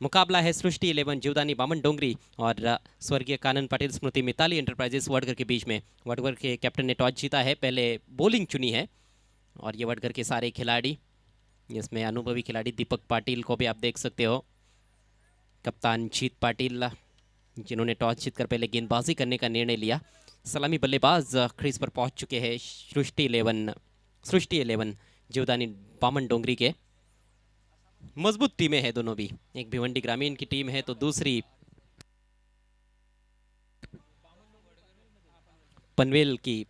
मुकाबला है सृष्टि 11 जीवदानी बामन डोंगरी और स्वर्गीय कानन पाटिल स्मृति मिताली एंटरप्राइजेस वडगर के बीच में। वडगर के कैप्टन ने टॉस जीता है, पहले बॉलिंग चुनी है और ये वडगर के सारे खिलाड़ी, इसमें अनुभवी खिलाड़ी दीपक पाटिल को भी आप देख सकते हो, कप्तान जीत पाटिल जिन्होंने टॉस जीतकर पहले गेंदबाजी करने का निर्णय लिया। सलामी बल्लेबाज क्रीज पर पहुंच चुके हैं सृष्टि 11 जीवदानी बामन डोंगरी के। मजबूत टीमें हैं दोनों भी, एक भिवंडी ग्रामीण की टीम है तो दूसरी पनवेल की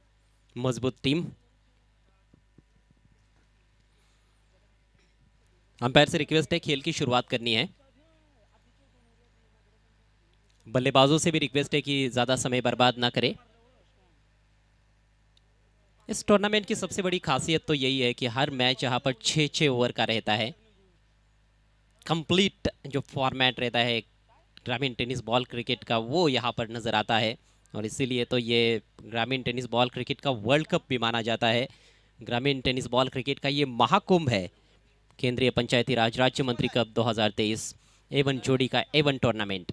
मजबूत टीम। अंपायर से रिक्वेस्ट है खेल की शुरुआत करनी है। बल्लेबाजों से भी रिक्वेस्ट है कि ज्यादा समय बर्बाद ना करें। इस टूर्नामेंट की सबसे बड़ी खासियत तो यही है कि हर मैच यहाँ पर 6-6 ओवर का रहता है। कंप्लीट जो फॉर्मेट रहता है ग्रामीण टेनिस बॉल क्रिकेट का वो यहाँ पर नज़र आता है और इसीलिए तो ये ग्रामीण टेनिस बॉल क्रिकेट का वर्ल्ड कप भी माना जाता है। ग्रामीण टेनिस बॉल क्रिकेट का ये महाकुंभ है। केंद्रीय पंचायती राज राज्य मंत्री कप 2023 A1 जोड़ी का A1 टूर्नामेंट।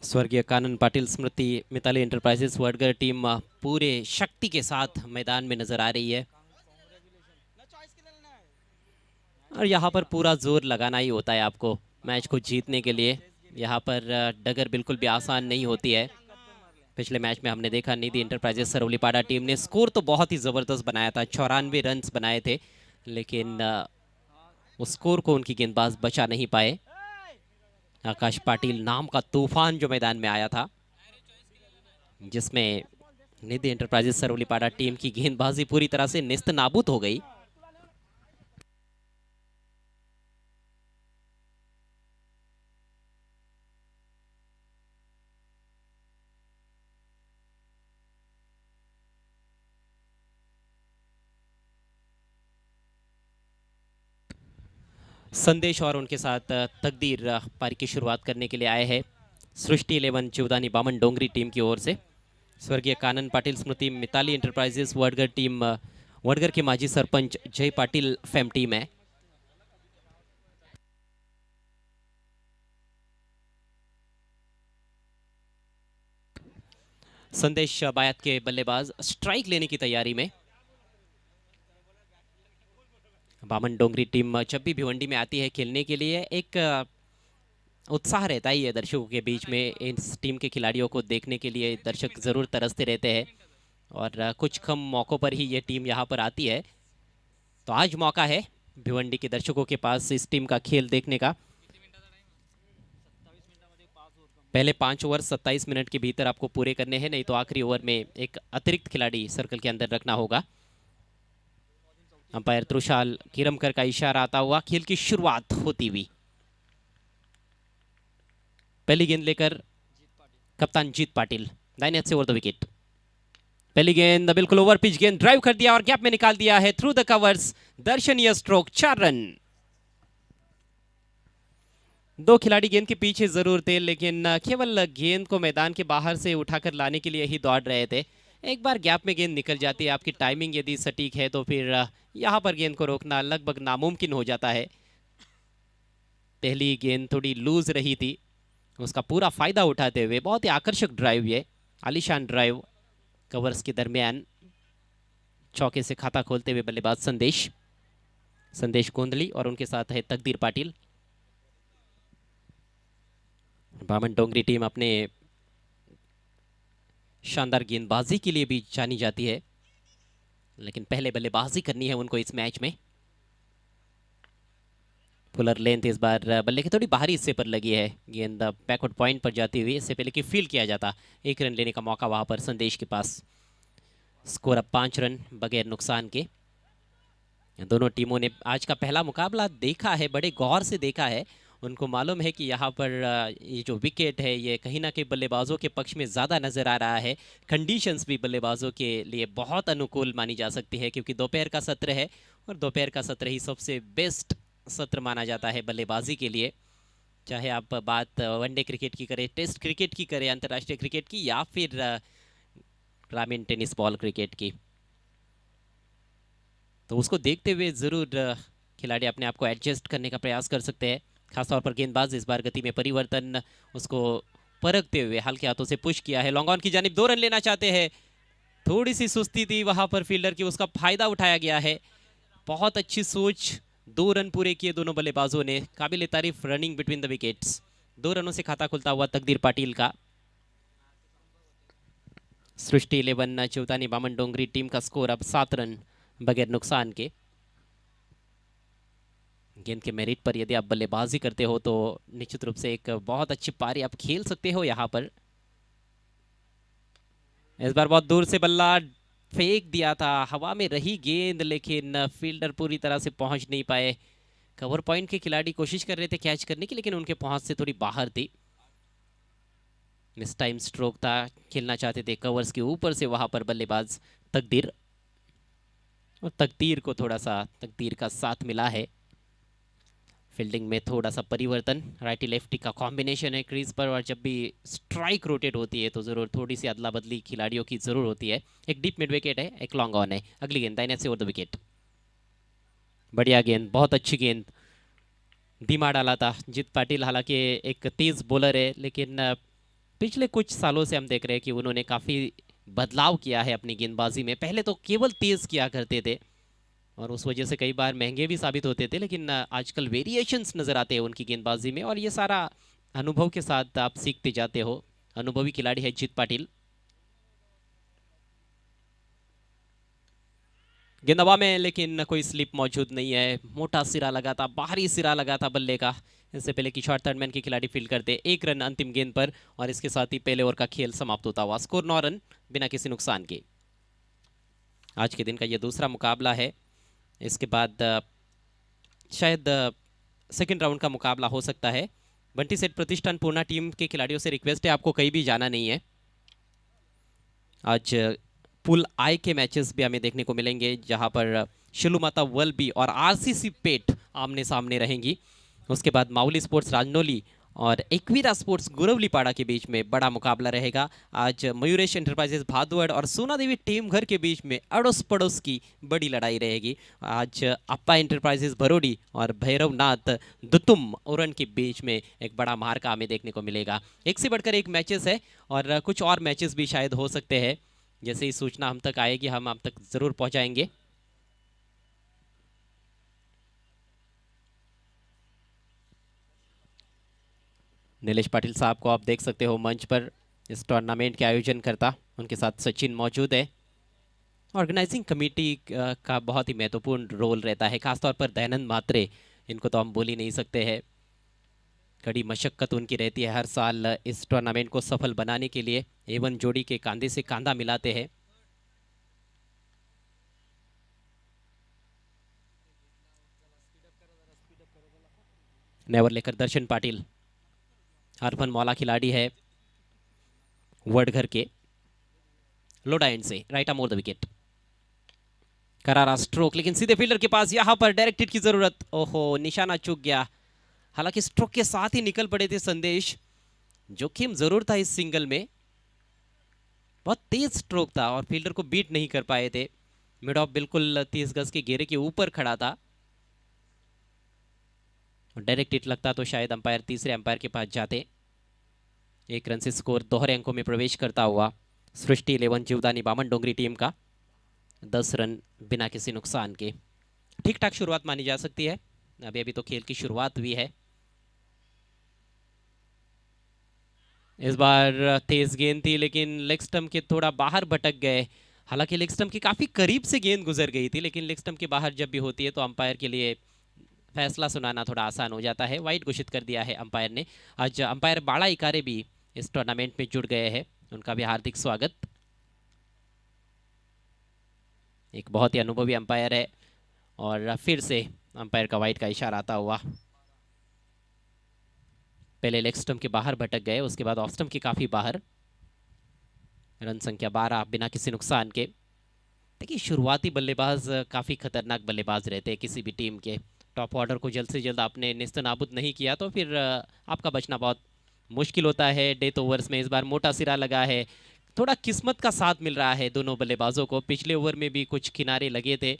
स्वर्गीय कानन पाटिल स्मृति मिताली एंटरप्राइजेस वडगर टीम पूरे शक्ति के साथ मैदान में नजर आ रही है और यहाँ पर पूरा जोर लगाना ही होता है आपको मैच को जीतने के लिए। यहाँ पर डगर बिल्कुल भी आसान नहीं होती है। पिछले मैच में हमने देखा निधि एंटरप्राइजेस सरौलीपाड़ा टीम ने स्कोर तो बहुत ही ज़बरदस्त बनाया था, 94 रन बनाए थे, लेकिन उस स्कोर को उनकी गेंदबाज बचा नहीं पाए। आकाश पाटिल नाम का तूफान जो मैदान में आया था, जिसमें निधि एंटरप्राइजेस सरौलीपाड़ा टीम की गेंदबाजी पूरी तरह से नेस्त नाबूद हो गई। संदेश और उनके साथ तकदीर पारी की शुरुआत करने के लिए आए हैं सृष्टि 11 जीवदानी बामन डोंगरी टीम की ओर से। स्वर्गीय कानन पाटिल स्मृति मिताली एंटरप्राइजेस वडगर टीम, वडगर के माजी सरपंच जय पाटिल फेम टीम है। संदेश बायत के बल्लेबाज स्ट्राइक लेने की तैयारी में। बामन डोंगरी टीम जब भी भिवंडी में आती है खेलने के लिए एक उत्साह रहता ही है दर्शकों के बीच में। इस टीम के खिलाड़ियों को देखने के लिए दर्शक ज़रूर तरसते रहते हैं और कुछ कम मौक़ों पर ही ये टीम यहाँ पर आती है। तो आज मौका है भिवंडी के दर्शकों के पास इस टीम का खेल देखने का। पहले 5 ओवर 27 मिनट के भीतर आपको पूरे करने हैं, नहीं तो आखिरी ओवर में एक अतिरिक्त खिलाड़ी सर्कल के अंदर रखना होगा। अंपायर त्रुशाल किरमकर का इशारा आता हुआ खेल की शुरुआत होती हुई। पहली गेंद लेकर कप्तान जीत पाटिल दाहिने हाथ से ओवर द विकेट। पहली गेंद बिल्कुल ओवर पिच गेंद, ड्राइव कर दिया और गैप में निकाल दिया है थ्रू द कवर्स। दर्शनीय स्ट्रोक, 4 रन। 2 खिलाड़ी गेंद के पीछे जरूर थे, लेकिन केवल गेंद को मैदान के बाहर से उठाकर लाने के लिए ही दौड़ रहे थे। एक बार गैप में गेंद निकल जाती है, आपकी टाइमिंग यदि सटीक है तो फिर यहाँ पर गेंद को रोकना लगभग नामुमकिन हो जाता है। पहली गेंद थोड़ी लूज रही थी, उसका पूरा फायदा उठाते हुए बहुत ही आकर्षक ड्राइव, ये आलीशान ड्राइव कवर्स के दरमियान चौके से खाता खोलते हुए बल्लेबाज संदेश गोंदली और उनके साथ है तकदीर पाटिल। बामन डोंगरी टीम अपने शानदार गेंदबाजी के लिए भी जानी जाती है, लेकिन पहले बल्लेबाजी करनी है उनको इस मैच में। फुलर लेंथ इस बार बल्ले के थोड़ी बाहरी हिस्से पर लगी है, गेंद बैकवर्ड पॉइंट पर जाती हुई, इससे पहले कि फील्ड किया जाता 1 रन लेने का मौका वहां पर संदेश के पास। स्कोर अब 5 रन बगैर नुकसान के। दोनों टीमों ने आज का पहला मुकाबला देखा है, बड़े गौर से देखा है उनको मालूम है कि यहाँ पर ये जो विकेट है ये कहीं ना कहीं बल्लेबाजों के पक्ष में ज़्यादा नज़र आ रहा है। कंडीशंस भी बल्लेबाजों के लिए बहुत अनुकूल मानी जा सकती है, क्योंकि दोपहर का सत्र है और दोपहर का सत्र ही सबसे बेस्ट सत्र माना जाता है बल्लेबाजी के लिए। चाहे आप बात वनडे क्रिकेट की करें, टेस्ट क्रिकेट की करें, अंतर्राष्ट्रीय क्रिकेट की, या फिर ग्रामीण टेनिस बॉल क्रिकेट की, तो उसको देखते हुए ज़रूर खिलाड़ी अपने आप को एडजस्ट करने का प्रयास कर सकते हैं। खासतौर पर गेंदबाज इस बार गति में परिवर्तन उसको परखते हुए हल्के हाथों से पुश किया है। लॉन्ग ऑन की जानिब 2 रन लेना चाहते हैं, थोड़ी सी सुस्ती थी वहां पर फील्डर की, उसका फायदा उठाया गया है। बहुत अच्छी सोच, 2 रन पूरे किए दोनों बल्लेबाजों ने। काबिल तारीफ रनिंग बिटवीन द विकेट्स। 2 रनों से खाता खुलता हुआ तकदीर पाटिल का। सृष्टि 11 चिवतानी बामन डोंगरी टीम का स्कोर अब 7 रन बगैर नुकसान के। गेंद के मेरिट पर यदि आप बल्लेबाजी करते हो तो निश्चित रूप से एक बहुत अच्छी पारी आप खेल सकते हो यहाँ पर। इस बार बहुत दूर से बल्ला फेंक दिया था, हवा में रही गेंद, लेकिन फील्डर पूरी तरह से पहुंच नहीं पाए। कवर पॉइंट के खिलाड़ी कोशिश कर रहे थे कैच करने की, लेकिन उनके पहुंच से थोड़ी बाहर थी। मिस टाइम स्ट्रोक था, खेलना चाहते थे कवर्स के ऊपर से वहां पर बल्लेबाज तकदीर, और तकदीर को थोड़ा सा तकदीर का साथ मिला है। फील्डिंग में थोड़ा सा परिवर्तन, राइटी लेफ्टी का कॉम्बिनेशन है क्रीज पर, और जब भी स्ट्राइक रोटेट होती है तो जरूर थोड़ी सी अदला बदली खिलाड़ियों की जरूर होती है। एक डीप मिड विकेट है, एक लॉन्ग ऑन है। अगली गेंद दाहिने से ओवर द विकेट। बढ़िया गेंद, बहुत अच्छी गेंद, धीमा डाला था जीत पाटिल। हालांकि एक तेज बॉलर है, लेकिन पिछले कुछ सालों से हम देख रहे हैं कि उन्होंने काफ़ी बदलाव किया है अपनी गेंदबाजी में। पहले तो केवल तेज किया करते थे और उस वजह से कई बार महंगे भी साबित होते थे, लेकिन आजकल वेरिएशंस नज़र आते हैं उनकी गेंदबाजी में, और ये सारा अनुभव के साथ आप सीखते जाते हो। अनुभवी खिलाड़ी है जीत पाटिल। गेंद हवा में, लेकिन कोई स्लिप मौजूद नहीं है। मोटा सिरा लगा था, बाहरी सिरा लगा था बल्ले का। इससे पहले कि शॉर्ट थर्डमैन के खिलाड़ी फील्ड करते, 1 रन अंतिम गेंद पर, और इसके साथ ही पहले ओवर का खेल समाप्त होता हुआ। स्कोर 9 रन बिना किसी नुकसान के। आज के दिन का यह दूसरा मुकाबला है। इसके बाद शायद सेकंड राउंड का मुकाबला हो सकता है। बंटी सेठ प्रतिष्ठान पूर्णा टीम के खिलाड़ियों से रिक्वेस्ट है, आपको कहीं भी जाना नहीं है। आज पुल आई के मैचेस भी हमें देखने को मिलेंगे, जहां पर शिलू माता वलबी और आरसीसी पेट आमने सामने रहेंगी। उसके बाद माउली स्पोर्ट्स राजनौली और एक्वीरा स्पोर्ट्स गुरवलीपाड़ा के बीच में बड़ा मुकाबला रहेगा। आज मयूरेश एंटरप्राइजेस भादुड़ और सोना देवी टीम घर के बीच में अड़ोस पड़ोस की बड़ी लड़ाई रहेगी। आज अप्पा एंटरप्राइजेस भरोडी और भैरवनाथ दुतुम उरन के बीच में एक बड़ा मार्का हमें देखने को मिलेगा। एक से बढ़कर एक मैचेस है, और कुछ और मैचेस भी शायद हो सकते हैं। जैसे ही सूचना हम तक आएगी हम आप तक जरूर पहुंचाएंगे। नीलेश पाटिल साहब को आप देख सकते हो मंच पर, इस टूर्नामेंट के आयोजन करता, उनके साथ सचिन मौजूद है। ऑर्गेनाइजिंग कमेटी का बहुत ही महत्वपूर्ण रोल रहता है, खासतौर पर दयानंद मात्रे, इनको तो हम बोल ही नहीं सकते हैं। कड़ी मशक्कत उनकी रहती है हर साल इस टूर्नामेंट को सफल बनाने के लिए। एवन जोड़ी के कांधे से कांधा मिलाते हैं। नेवर लेकर दर्शन पाटिल, हरफन मौला खिलाड़ी है वडघर के। लोडा एंड से right arm over the wicket. करारा स्ट्रोक, लेकिन सीधे फील्डर के पास, यहां पर डायरेक्ट हिट की जरूरत। ओहो, निशाना चूक गया। हालांकि स्ट्रोक के साथ ही निकल पड़े थे संदेश। जोखिम जरूर था इस सिंगल में, बहुत तेज स्ट्रोक था और फील्डर को बीट नहीं कर पाए थे। मिड ऑफ बिल्कुल 30 गज के घेरे के ऊपर खड़ा था। डायरेक्ट हिट लगता तो शायद अंपायर तीसरे अंपायर के पास जाते। 1 रन से स्कोर दोहरे अंकों में प्रवेश करता हुआ। सृष्टि 11 जीवदानी बामन डोंगरी टीम का 10 रन बिना किसी नुकसान के। ठीक ठाक शुरुआत मानी जा सकती है। अभी अभी तो खेल की शुरुआत हुई है। इस बार तेज गेंद थी, लेकिन लेग स्टंप के थोड़ा बाहर भटक गए। हालांकि लेग स्टंप के काफी करीब से गेंद गुजर गई थी, लेकिन लेग स्टंप के बाहर जब भी होती है तो अंपायर के लिए फैसला सुनाना थोड़ा आसान हो जाता है। वाइड घोषित कर दिया है अंपायर ने। आज अंपायर बाड़ा इकारे भी इस टूर्नामेंट में जुड़ गए हैं, उनका भी हार्दिक स्वागत। एक बहुत ही अनुभवी अंपायर है, और फिर से अंपायर का वाइड का इशारा आता हुआ। पहले लेग स्टंप के बाहर भटक गए, उसके बाद ऑफ स्टंप के काफी बाहर। रन संख्या 12 बिना किसी नुकसान के। देखिए शुरुआती बल्लेबाज काफी खतरनाक बल्लेबाज रहते हैं किसी भी टीम के। टॉप ऑर्डर को जल्द से जल्द आपने नेस्तनाबूद नहीं किया तो फिर आपका बचना बहुत मुश्किल होता है। डेथ ओवर्स में इस बार मोटा सिरा लगा है, थोड़ा किस्मत का साथ मिल रहा है दोनों बल्लेबाजों को। पिछले ओवर में भी कुछ किनारे लगे थे,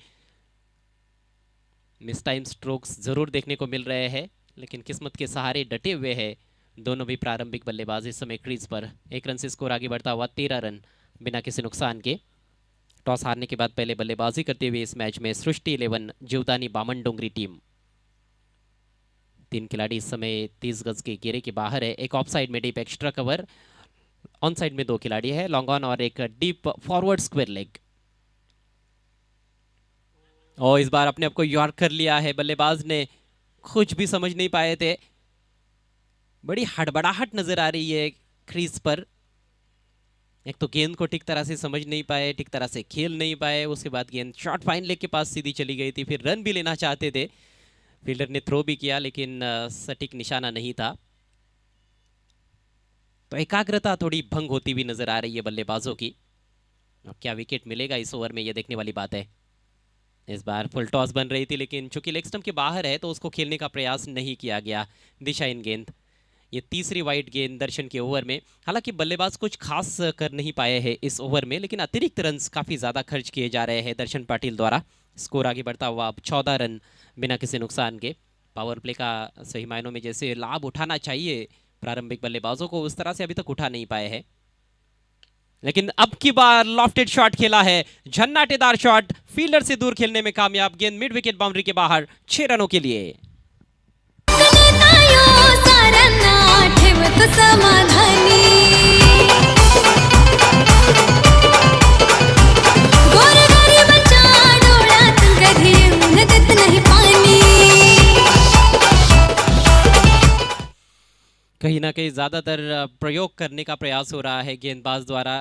मिस टाइम स्ट्रोक्स जरूर देखने को मिल रहे हैं, लेकिन किस्मत के सहारे डटे हुए हैं दोनों भी प्रारंभिक बल्लेबाज इस समय क्रीज पर। 1 रन से स्कोर आगे बढ़ता हुआ 13 रन बिना किसी नुकसान के। टॉस हारने के बाद पहले बल्लेबाजी करते हुए इस मैच में सृष्टि 11 जीवदानी बामनडोंगरी टीम। 3 खिलाड़ी इस समय 30 गज के घेरे के बाहर है। एक ऑफ साइड में deep extra cover, on side में 2 खिलाड़ी है, लॉन्ग ऑन और एक डीप फॉरवर्ड स्क्वायर लेग। और इस बार अपने आप को यॉर्क कर लिया है बल्लेबाज ने, कुछ भी समझ नहीं पाए थे। बड़ी हड़बड़ाहट नजर आ रही है क्रीज पर। एक तो गेंद को ठीक तरह से समझ नहीं पाए, ठीक तरह से खेल नहीं पाए, उसके बाद गेंद शॉर्ट फाइन लेग के पास सीधी चली गई थी। फिर रन भी लेना चाहते थे, फील्डर ने थ्रो भी किया लेकिन सटीक निशाना नहीं था। तो एकाग्रता थोड़ी भंग होती हुई नजर आ रही है बल्लेबाजों की। अब क्या विकेट मिलेगा इस ओवर में, यह देखने वाली बात है। इस बार फुल टॉस बन रही थी लेकिन चूंकि लेग स्टंप के बाहर है तो उसको खेलने का प्रयास नहीं किया गया। दिशाहीन गेंद, ये तीसरी वाइड गेंद दर्शन के ओवर में। हालांकि बल्लेबाज कुछ खास कर नहीं पाए हैं इस ओवर में, लेकिन अतिरिक्त रन काफी ज्यादा खर्च किए जा रहे हैं दर्शन पाटिल द्वारा। स्कोर आगे बढ़ता हुआ अब 14 रन बिना किसी नुकसान के। पावर प्ले का सही मायनों में जैसे लाभ उठाना चाहिए प्रारंभिक बल्लेबाजों को, उस तरह से अभी तक उठा नहीं पाए हैं। लेकिन अब की बार लॉफ्टेड शॉट खेला है, झन्नाटेदार शॉट, फील्डर से दूर खेलने में कामयाब। गेंद मिड विकेट बाउंड्री के बाहर 6 रनों के लिए। कहीं ना कहीं ज्यादातर प्रयोग करने का प्रयास हो रहा है गेंदबाज द्वारा,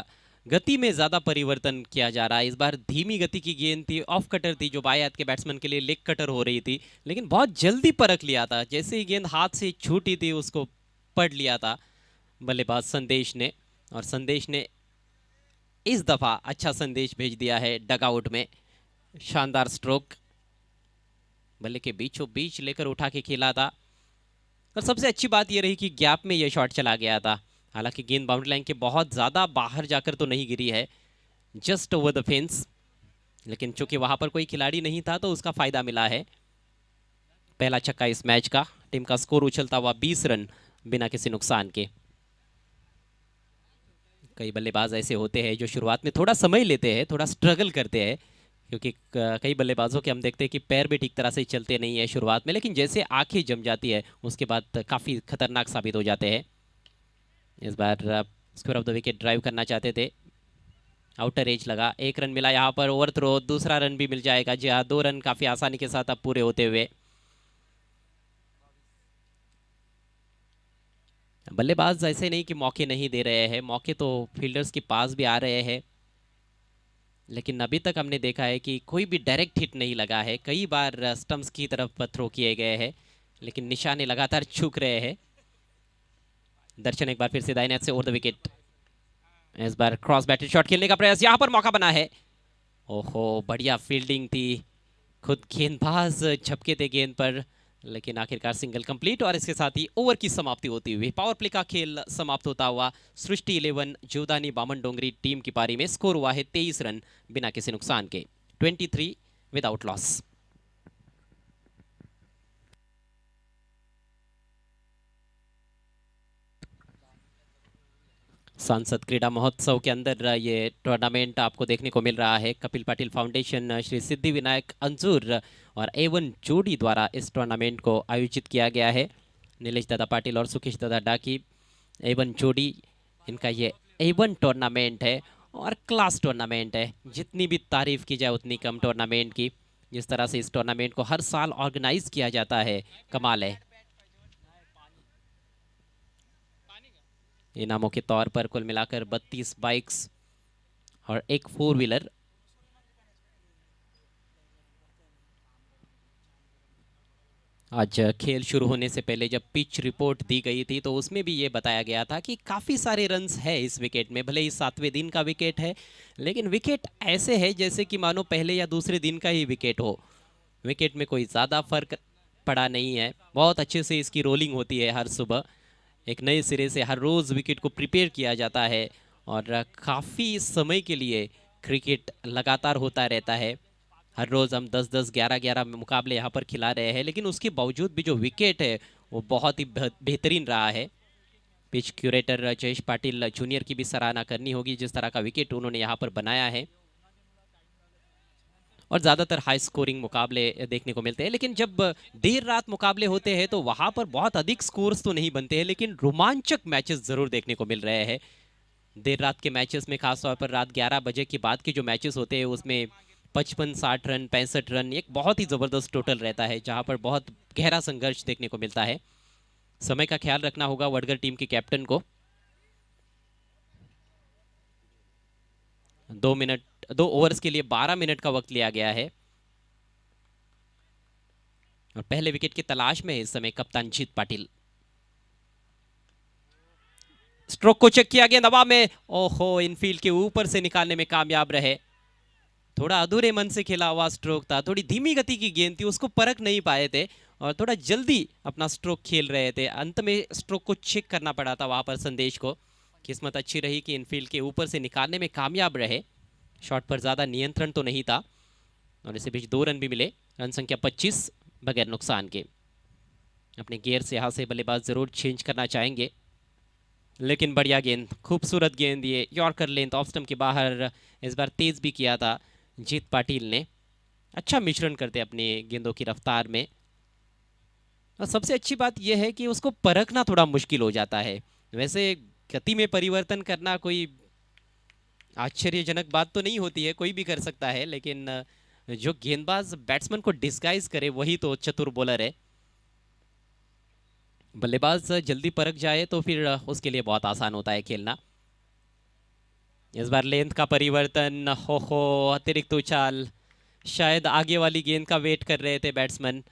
गति में ज्यादा परिवर्तन किया जा रहा है। इस बार धीमी गति की गेंद थी, ऑफ कटर थी, जो बाएं हाथ के बैट्समैन के लिए लेग कटर हो रही थी, लेकिन बहुत जल्दी परख लिया था। जैसे ही गेंद हाथ से छूटी थी उसको पढ़ लिया था बल्लेबाज संदेश ने, और संदेश ने इस दफा अच्छा संदेश भेज दिया है डगआउट में। शानदार स्ट्रोक, बल्ले के बीचों बीच लेकर उठा के खेला था। और सबसे अच्छी बात यह रही कि गैप में यह शॉट चला गया था। हालांकि गेंद बाउंड्री लाइन के बहुत ज्यादा बाहर जाकर तो नहीं गिरी है, जस्ट ओवर द फेंस, लेकिन चूंकि वहां पर कोई खिलाड़ी नहीं था तो उसका फायदा मिला है। पहला छक्का इस मैच का, टीम का स्कोर उछलता हुआ 20 रन बिना किसी नुकसान के। कई बल्लेबाज ऐसे होते हैं जो शुरुआत में थोड़ा समय लेते हैं, थोड़ा स्ट्रगल करते हैं, क्योंकि कई बल्लेबाजों के हम देखते हैं कि पैर भी ठीक तरह से चलते नहीं है शुरुआत में, लेकिन जैसे आंखें जम जाती है उसके बाद काफ़ी खतरनाक साबित हो जाते हैं। इस बार square of the wicket drive करना चाहते थे, आउटर एज लगा, 1 रन मिला यहाँ पर। ओवर थ्रो, दूसरा रन भी मिल जाएगा। जी हाँ, 2 रन काफ़ी आसानी के साथ अब पूरे होते हुए। बल्लेबाज ऐसे नहीं कि मौके नहीं दे रहे हैं, मौके तो फील्डर्स के पास भी आ रहे हैं, लेकिन अभी तक हमने देखा है कि कोई भी डायरेक्ट हिट नहीं लगा है। कई बार स्टंप्स की तरफ थ्रो किए गए हैं, लेकिन निशाने लगातार चूक रहे हैं। दर्शन एक बार फिर से दाहिने हाथ से ओवर द विकेट। इस बार क्रॉस बैटेड शॉट खेलने का प्रयास, यहां पर मौका बना है। ओहो, बढ़िया फील्डिंग थी, खुद गेंदबाज झपके थे गेंद पर, लेकिन आखिरकार सिंगल कंप्लीट, और इसके साथ ही ओवर की समाप्ति होती हुई पावर प्ले का खेल समाप्त होता हुआ सृष्टि 11 जीवदानी बामनडोंगरी टीम की पारी में स्कोर हुआ है 23 रन बिना किसी नुकसान के, 23 विदाउट लॉस। सांसद क्रीड़ा महोत्सव के अंदर ये टूर्नामेंट आपको देखने को मिल रहा है। कपिल पाटिल फाउंडेशन, श्री सिद्धि विनायक अंजूर और एवन जोड़ी द्वारा इस टूर्नामेंट को आयोजित किया गया है। नीलेश दादा पाटिल और सुकेश दादा डाकी, एवन जोड़ी, इनका ये एवन टूर्नामेंट है और क्लास टूर्नामेंट है। जितनी भी तारीफ की जाए उतनी कम टूर्नामेंट की। जिस तरह से इस टूर्नामेंट को हर साल ऑर्गेनाइज किया जाता है, कमाल है। इनामों के तौर पर कुल मिलाकर 32 बाइक्स और एक 4 व्हीलर। आज खेल शुरू होने से पहले जब पिच रिपोर्ट दी गई थी तो उसमें भी ये बताया गया था कि काफ़ी सारे रन्स है इस विकेट में। भले ही 7वें दिन का विकेट है, लेकिन विकेट ऐसे है जैसे कि मानो पहले या दूसरे दिन का ही विकेट हो। विकेट में कोई ज़्यादा फर्क पड़ा नहीं है। बहुत अच्छे से इसकी रोलिंग होती है हर सुबह। एक नए सिरे से हर रोज़ विकेट को प्रिपेयर किया जाता है और काफ़ी समय के लिए क्रिकेट लगातार होता रहता है। हर रोज़ हम 10-10, 11-11 मुकाबले यहाँ पर खिला रहे हैं, लेकिन उसके बावजूद भी जो विकेट है वो बहुत ही बेहतरीन रहा है। Pitch curator Jayesh Patil junior की भी सराहना करनी होगी, जिस तरह का विकेट उन्होंने यहाँ पर बनाया है। और ज़्यादातर हाई स्कोरिंग मुकाबले देखने को मिलते हैं, लेकिन जब देर रात मुकाबले होते हैं तो वहाँ पर बहुत अधिक स्कोर्स तो नहीं बनते हैं, लेकिन रोमांचक मैचेस ज़रूर देखने को मिल रहे हैं। देर रात के मैचेस में खासतौर पर रात 11 बजे के बाद के जो मैचेस होते हैं उसमें 55-60 रन, 65 रन, एक बहुत ही ज़बरदस्त टोटल रहता है, जहाँ पर बहुत गहरा संघर्ष देखने को मिलता है। समय का ख्याल रखना होगा वडगर टीम के कैप्टन को। 2 ओवर्स के लिए 12 मिनट का वक्त लिया गया है और पहले विकेट की तलाश में इस समय कप्तान जीत पाटिल। स्ट्रोक को चेक किया गया दबा में, ओहो, इनफील्ड के ऊपर से निकालने में कामयाब रहे। थोड़ा अधूरे मन से खेला हुआ स्ट्रोक था, थोड़ी धीमी गति की गेंद थी, उसको परख नहीं पाए थे और थोड़ा जल्दी अपना स्ट्रोक खेल रहे थे। अंत में स्ट्रोक को चेक करना पड़ा था वहां पर संदेश को। किस्मत अच्छी रही कि इनफील्ड के ऊपर से निकालने में कामयाब रहे। शॉट पर ज़्यादा नियंत्रण तो नहीं था और इसी बीच 2 रन भी मिले। रन संख्या 25 बगैर नुकसान के। अपने गियर से यहाँ से बल्लेबाज ज़रूर चेंज करना चाहेंगे, लेकिन बढ़िया गेंद, खूबसूरत गेंद, ये यॉर्कर लेंथ ऑफ स्टंप के बाहर। इस बार तेज़ भी किया था जीत पाटिल ने। अच्छा मिश्रण करते अपनी गेंदों की रफ्तार में। और सबसे अच्छी बात यह है कि उसको परखना थोड़ा मुश्किल हो जाता है। वैसे गति में परिवर्तन करना कोई आश्चर्यजनक बात तो नहीं होती है, कोई भी कर सकता है, लेकिन जो गेंदबाज बैट्समैन को डिस्गाइज करे वही तो चतुर बॉलर है। बल्लेबाज जल्दी परख जाए तो फिर उसके लिए बहुत आसान होता है खेलना। इस बार लेंथ का परिवर्तन, हो अतिरिक्त उछाल, शायद आगे वाली गेंद का वेट कर रहे थे बैट्समैन,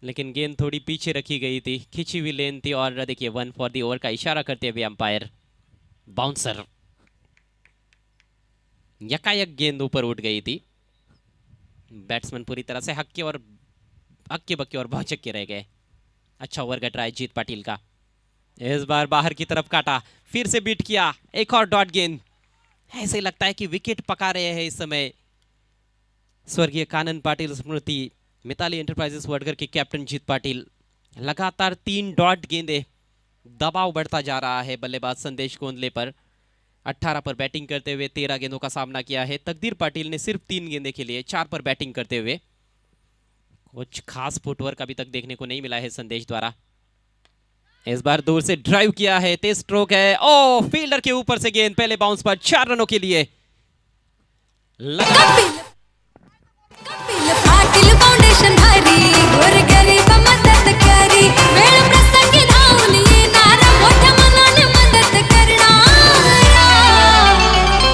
लेकिन गेंद थोड़ी पीछे रखी गई थी, खिंची हुई लेंथ थी और देखिए 1 फॉर द ओवर का इशारा करते हुए अंपायर। बाउंसर, यकायक गेंद ऊपर उठ गई थी। बैट्समैन पूरी तरह से हक्के बक्के और भौचक्के रह गए। अच्छा ओवर कट रहा है जीत पाटिल का। इस बार बाहर की तरफ काटा, फिर से बीट किया, एक और डॉट गेंद। ऐसे लगता है कि विकेट पका रहे हैं इस समय स्वर्गीय कानन पाटिल स्मृति मिताली एंटरप्राइजेस वडगर के कैप्टन जीत पाटिल। लगातार 3 डॉट गेंदे, दबाव बढ़ता जा रहा है बल्लेबाज संदेश गोंदले पर। 18 पर बैटिंग करते हुए 13 गेंदों का सामना किया है। तकदीर पाटिल ने सिर्फ 3 गेंदे खेली है, 4 पर बैटिंग करते हुए। कुछ खास फुटवर्क अभी तक देखने को नहीं मिला है संदेश द्वारा। इस बार दूर से ड्राइव किया है, तेज स्ट्रोक है, ओ फील्डर के ऊपर से गेंद, पहले बाउंस पर 4 रनों के लिए।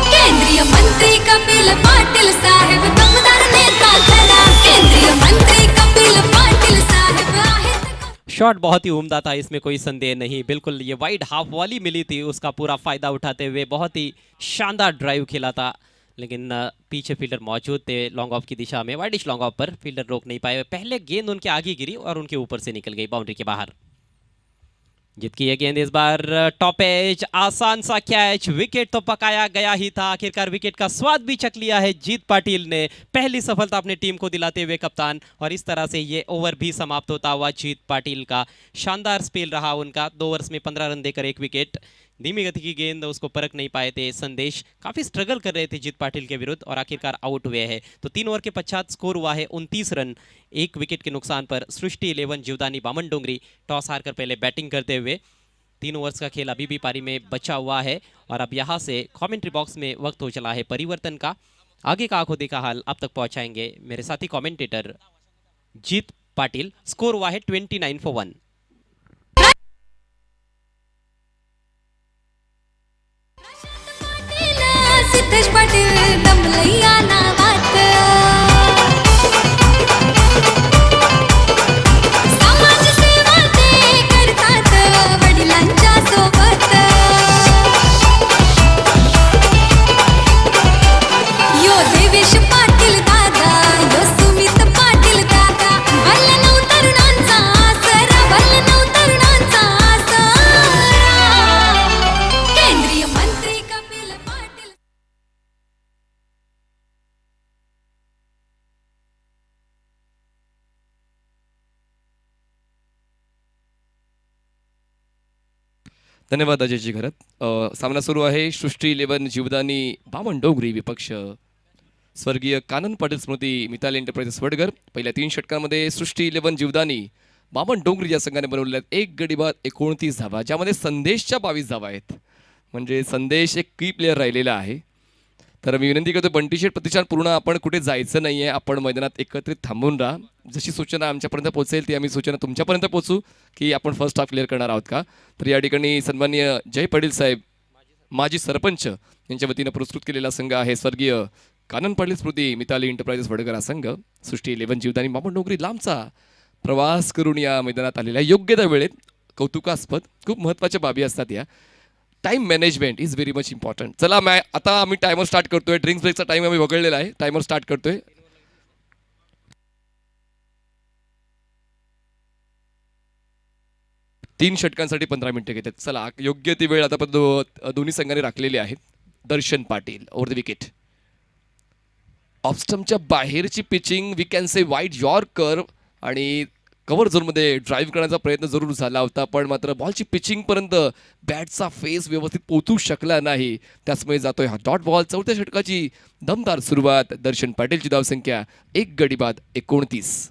केंद्रीय मंत्री कपिल पाटिल साहब दमदार नेता खरा, केंद्रीय मंत्री कपिल पाटिल साहब। शॉट बहुत ही उम्दा था, इसमें कोई संदेह नहीं। बिल्कुल ये वाइड हाफ वाली मिली थी, उसका पूरा फायदा उठाते हुए बहुत ही शानदार ड्राइव खेला था, लेकिन पीछे फील्डर मौजूद थे लॉन्ग ऑफ की दिशा में। वाइडिश लॉन्ग ऑफ पर फील्डर रोक नहीं पाए। पहले गेंद उनके आगे गिरी और उनके ऊपर से निकल गई बाउंड्री के बाहर। जीत की यह गेंद इस बार टॉप एज, आसान सा कैच। विकेट तो पकाया गया ही था, आखिरकार विकेट का स्वाद भी चख लिया है जीत पाटिल ने। पहली सफलता अपनी टीम को दिलाते हुए कप्तान, और इस तरह से ये ओवर भी समाप्त होता हुआ जीत पाटिल का। शानदार स्पेल रहा उनका, 2 ओवर्स में 15 रन देकर 1 विकेट। धीमी गति की गेंद, उसको परख नहीं पाए थे संदेश, काफी स्ट्रगल कर रहे थे जीत पाटिल के विरुद्ध और आखिरकार आउट हुए हैं। तो 3 ओवर के पश्चात स्कोर हुआ है 29 रन 1 विकेट के नुकसान पर। सृष्टि 11 जीवदानी बामन डोंगरी टॉस हारकर पहले बैटिंग करते हुए। 3 ओवर्स का खेल अभी भी पारी में बचा हुआ है और अब यहाँ से कमेंट्री बॉक्स में वक्त हो चला है परिवर्तन का। आगे का आंखों देखा हाल अब तक पहुंचाएंगे मेरे साथी कमेंटेटर जीत पाटिल। स्कोर हुआ है 29 for 1। सिद्धेश पाटील दमलैया नावात धन्यवाद अजयजी घरत. सामना सुरू आहे. सृष्टी 11 जीवदानी बामण डोंगरी विपक्ष स्वर्गीय कानन पाटील स्मृती मिताली एंटरप्राइजेस वडगर. पहिल्या 3 षटकांमध्ये सृष्टी 11 जीवदानी बामण डोंगरी या संघाने बनवलेल्या एक गडी बाद 29 धावा, ज्यामध्ये संदेशच्या 22 धावा आहेत. म्हणजे संदेश एक की प्लेअर राहिलेला आहे. तर मी विनंती करतो बंटीशेठ प्रतिष्ठान पूर्ण आपण कुठे जायचं नाही आहे, आपण मैदानात एकत्रित थांबून राहा. जशी सूचना आमच्यापर्यंत पोहोचेल ती आम्ही सूचना तुमच्यापर्यंत पोहोचू की आपण फर्स्ट हाफ क्लिअर करणार आहोत का. तर या ठिकाणी सन्माननीय जय पाटील साहेब माजी सरपंच यांच्या वतीनं पुरस्कृत केलेला संघ आहे स्वर्गीय कानन पाटील स्मृती मिताली एंटरप्राइजेस वडगर हा संघ. सृष्टी 11 जीवदानी बामण डोंगरी लांबचा प्रवास करून या मैदानात आलेल्या योग्य त्या वेळेत कौतुकास्पद खूप महत्त्वाच्या बाबी असतात या. Time management is very much important. चला आता आम्ही टायमर स्टार्ट करतोय. ड्रिंक्स ब्रेकचा टाइम आम्ही वगळलेला आहे. टायमर स्टार्ट करतोय. तीन षटकांसाठी 15 मिनिटं घेतात. चला योग्य ती वेळ आता दोन्ही संघांनी राखलेली आहे. Darshan Patil over the wicket. ऑफस्टमच्या बाहेरची pitching we can say wide yorker आणि कव्हर झोनमध्ये ड्राईव्ह करण्याचा प्रयत्न जरूर झाला होता, पण मात्र बॉलची पिचिंगपर्यंत बॅटचा फेस व्यवस्थित पोहोचू शकला नाही. त्याचमुळे जातोय हा डॉट बॉल. चौथ्या षटकाची दमदार सुरुवात. दर्शन पाटीलची धावसंख्या एक गडी बाद 29.